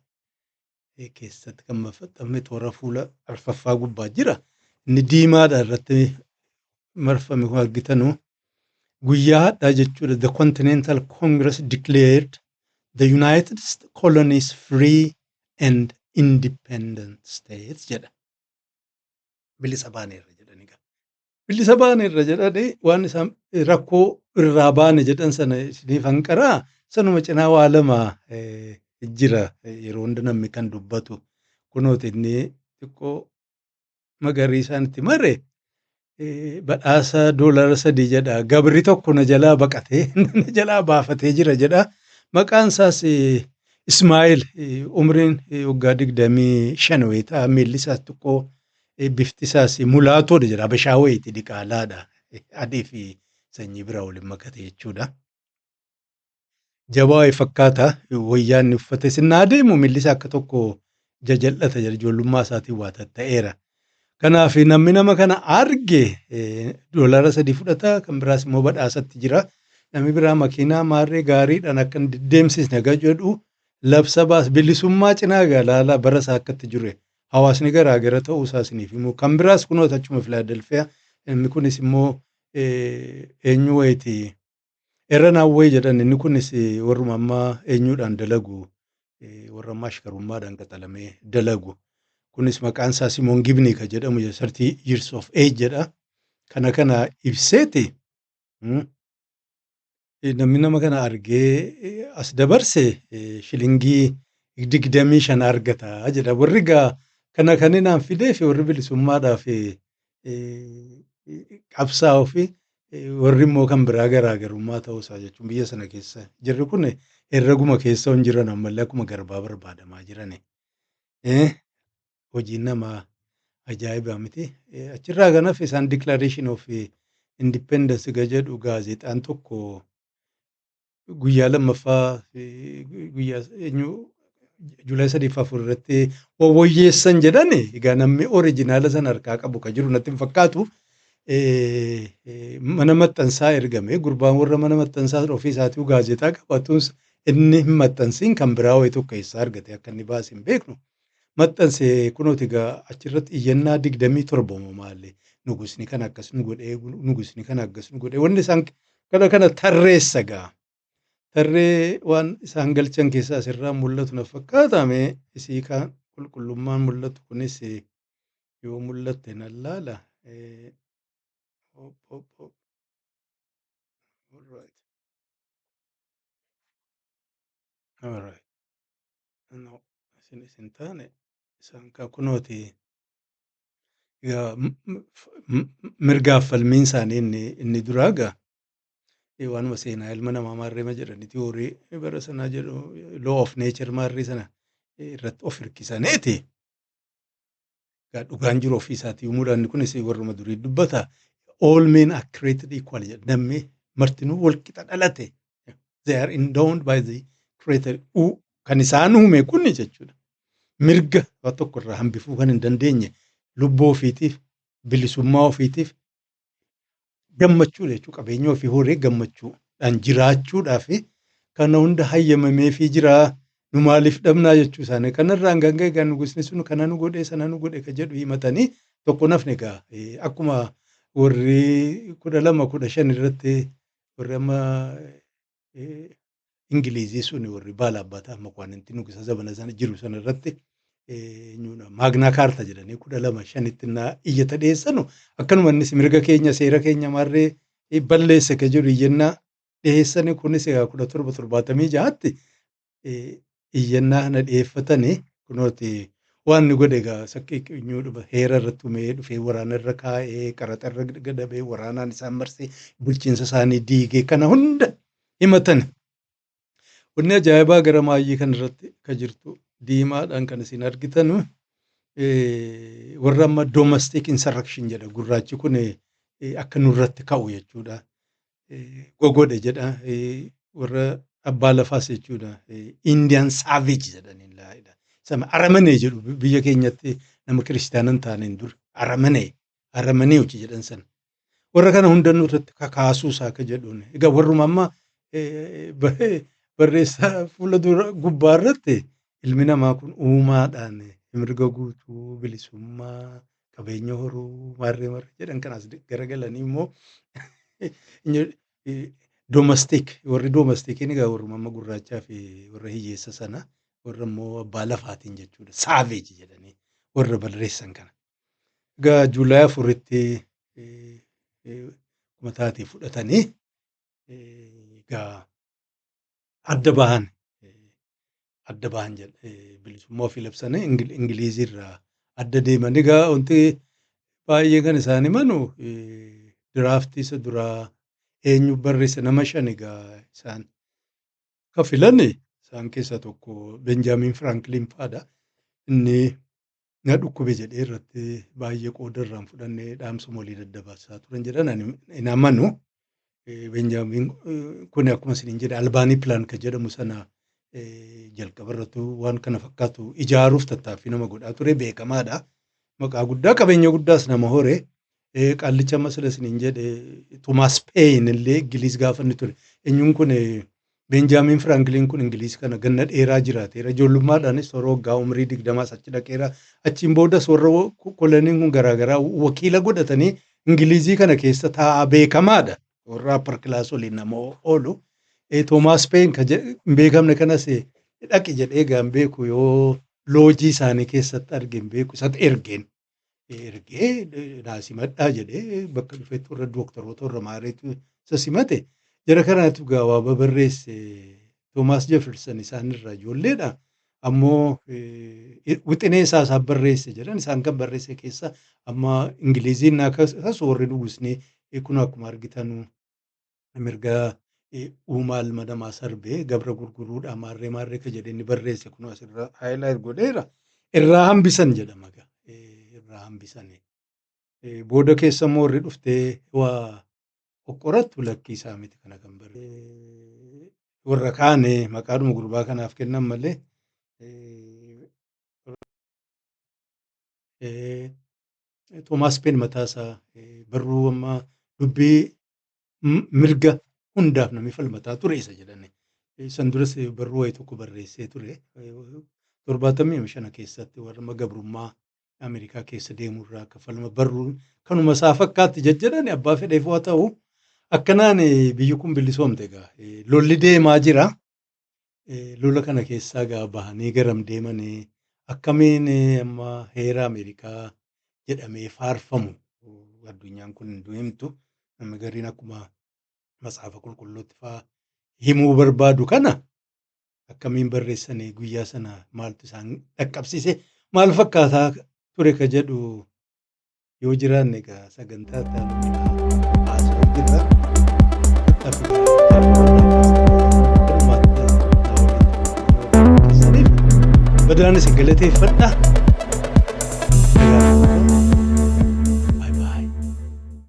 keessatti kan maxxanfame toora fuula arfaffaa gubbaa jira. Inni diimaadha irratti marfame kun argitanu. Guyyaa hadhaa jechuudha. The Continental Congress declared the United Colonies free and independent states jedha. Bilisa baaneerra jedhanii qaba. Bilisa baaneerra jedhanii waan isaan rakkoo irraa baane jedhan sana isiniif hanqaraa sanuma cinaa waa lama jira yeroo hunda namni kan dubbatu. Kunooti inni xiqqoo magariisaan itti mare badhaasa $3 jedha. Gabri tokko na jalaa baqatee na jalaa baafatee jira jedha. Maqaan isaas Ismaa'eel umriin waggaa 25 wayitaa miilli isaas xiqqoo bifti isaas mulaatoodha jedha. Habashaa wayiiti diqaalaadha. Adii fi sanyii biraa waliin makate jechuudha. Jabaa wayii fakkaata wayyaan uffate sinnaa adeemu miilli isaa akka tokko jajal'ata jedha. Ijoollummaa isaatiin waa tatta'eera. Kanaaf namni nama kana arge $3 fudhata. Kan biraas immoo badhaasatti jira. Namni biraa makiinaa maarree gaariidhaan akka hin deddeemsisne gaa jedhu labsa baas bilisummaa cinaa ilaalaa bara isaa akkatti jiru. Hawaasni garaagara ta'uu isaa isiniif himu. Kan biraas kunoota achuma Filaadelfiyaa. Inni kunis immoo eenyu wayiiti Eran Awway jedhan. Inni kunis warruma ammaa eenyuudhaan dalagu warra ammaa ashkarummaadhaan qaxalamee dalagu. Kunis maqaan isaa Simoon Gibnii kan jedhamu 30 years of age jedha. Kana ibseeti. Namni nama kana argee as dabarse shilingii 25 argata jedha. Warri gaa kana kaninaan fideef warri bilisummaadhaaf qabsaa'uu fi warri immoo kan biraa garaagarummaa ta'uu isaa jechuun biyya sana keessa jirri kun herreguma keessa hin jiran ammallee akkuma garbaa barbaadamaa jirani. Hojiin namaa ajaa'ibaa miti. Achirraa kan hafe isaan Declaration of Independence jedhu gaazexaan tokko guyyaa lammaffaa guyyaa Juulaay 3-4 irratti wawwayyeessan jedhani. Egaa namni oriijinaala sana harkaa qabu kan jiru natti hin fakkaatu. Mana maxxansaa ergame gurbaan warra mana maxxansaa ofii isaatii gaazexaa qabatus inni hin maxxansiin kan biraa wayii tokko keessaa argate akka inni baase hin beeknu. Maxxansee kunooti egaa achirratti iyyannaa 27 maali nugusni kan akkas nu godhee nugusni kan akkas nu godhee wanni isaan kana tarreessa gaa. Tarree waan isaan galchan keessaa asirraa mul'atu na fakkaatame isii kan qulqullummaan mul'atu kunis yoo mul'atte nan laala. Alright. No, isin taane isaan kan kunooti mirgaaf falmiin isaanii inni duraa gaa. Waanuma seenaa ilma namaa maarreema jedhani tiyoorii bara sanaa jedhu law of nature maarree sana irratti of hirkisaniiti. Dhugaan jiru ofii isaatii uumuudhaan kunis warruma durii dubbata. All men are created equal jedha. Namni martinuu wal qixa dhalate. They are endowed by the creator. Kan isaan uume kunni jechuudha. Mirga waan tokko irraa hambifuu kan hin dandeenye lubbuu ofiitiif bilisummaa ofiitiif gammachuu jechuudha. Qabeenya ofii horee gammachuudhaan jiraachuudhaaf kana hunda hayyamameefii jira. Nu maaliif dhabnaa jechuu isaanii. Kanarraan kan ka'e nugusni sun kana nu godhee sana nu godhe kan jedhu himatanii tokko nafne egaa akkuma warri 12-15 irratti warri amma Ingilizii sun warri baala abbataa makwaananti nugusa zabana sana jiru sana irratti maagnaa kaarta jedhanii 12-5tti iyyata dhiyeessanu akkanuma innis mirga keenya seera keenya maarree balleesse kan jedhu iyyannaa dhiyeessanii kunis egaa 1776tti iyyannaa kana dhiyeeffatanii kunooti waan ni godhe egaa sakkiinyuudha heera irratti umee dhufee waraana irra kaa'ee qaraxa irra gadabee waraanaan isaan marsee bulchiinsa isaanii diigee kana hunda himatan. Wanni ajaa'ibaa gara maayyii kan irratti kan jirtu diimaadhaan kan isin argitan warra amma domestic insurrection jedha. Gurraachi kun akka nurratti ka'u jechuudha. Gogodhe jedha warra abbaa lafaas jechuudha. Indian savage jedhanii laayidha. Sama aramanee jedhu biyya keenyatti nama kiristaanaa hin taaneen dur aramanee hojii jedhan sana. Warra kana hundannuu irratti kakaasuu isaa akka jedhuun. Egaa warruma amma barreessaa fuula dura gubbaa irratti ilmi namaa kun uumaadhaan mirga guutuu, bilisummaa, qabeenya horuu, maarree jedhan kanas garagalanii immoo warri doomastikiin egaa warruma amma gurraachaa fi warra hiyyeessa sana warra immoo abbaa lafaatiin jechuudha. Saaveeji jedhanii warra barreessan kana. Egaa Juulaay 4tti mataatii fudhatanii egaa adda bahan bilisummaa ofii labsanii Ingiliizirraa adda deeman. Egaa wanti baay'ee kan isaan himanu diraaftii isa duraa eenyu barreesse nama 5 egaa isaan kan filan isaan keessaa tokko Benjaamin Firaanklin fa'aadha. Inni na dhukkube jedhee irratti baay'ee qooda irraan fudhannee dhaamsa walii daddabaasaa turan jedhan hin amanu. Benjaamin kun akkuma isiniin jedhe albaanii pilaan kan jedhamu sana jalqaba irratti waan kana fakkaatu ijaaruuf tattaaffii nama godhaa ture beekamaadha. Maqaa guddaa qabeenya guddaas nama hore. Qaallicha amma sila isiniin jedhe Toomaas Peeyin illee Ingiliiz gaafa inni ture. Eenyuun kun Benjaamin Firaanklin kun Ingiliiz kana ganna dheeraa jiraateera. Ijoollummaadhaanis toora waggaa umrii 20 achi dhaqeera. Achiin boodas warra koloniin kun garaagaraa wakiila godhatanii Ingiliizii kana keessa taa'aa beekamaadha. Warra upper class waliin nama oolu. Toomaas Peeyin hin beekamne kanas dhaqi jedhee gaan beeku yoo loojii isaanii keessatti arge hin beeku isatti ergee naasimadhaa jedhee bakka dhufetti warra dooktoroota warra maareetu isa simate. Jara kanaatu gabaabaa barreesse Toomaas Jefferson isaanirraa ijoolleedha. Ammoo wixinee isaa barreesse jedhan isaan kan barreesse keessa amma Ingiliiziin akkas warri duwwisnee kun akkuma argitan mirga uumaa ilma namaa sarbee gabra gurguruudhaan maarree ka jedhee inni barreesse kun asirra haayilaayit godheera. Irraa hambisan jedhama gaa. Irraa hambisan. Booda keessa immoo warri dhuftee waa qoqqorattu lakkii isaa miti kana kan barreesse. Warra kaane maqaadhuma gurbaa kanaaf kennan malee Toomaas Peen mataasaa barruu amma dubbii mirga hundaaf namni falmataa ture isa jedhani. San duras barruu wayii tokko barreessee ture. 75 keessatti warra gabrummaa Ameerikaa keessa deemurraa akka falma barruun kanuma isaa fakkaatti jajjadhani abbaa fedheef waa ta'u akkanaan biyyi kun bilisoomte egaa lolli deemaa jira. Lola kana keessaa gaa bahanii garam deemanii akkamiin amma heera Ameerikaa jedhamee faarfamu addunyaan kun hin deemtu namni gariin akkuma matsaafa qulqulluutti fa'aa himuu barbaadu kana akkamiin barreessanii guyyaa sana maaltu isaan dhaqqabsiise maal fakkaataa ture ka jedhu yoo jiraanne egaa sagantaa haasawaa jirra. Badaan isin galateeffadha.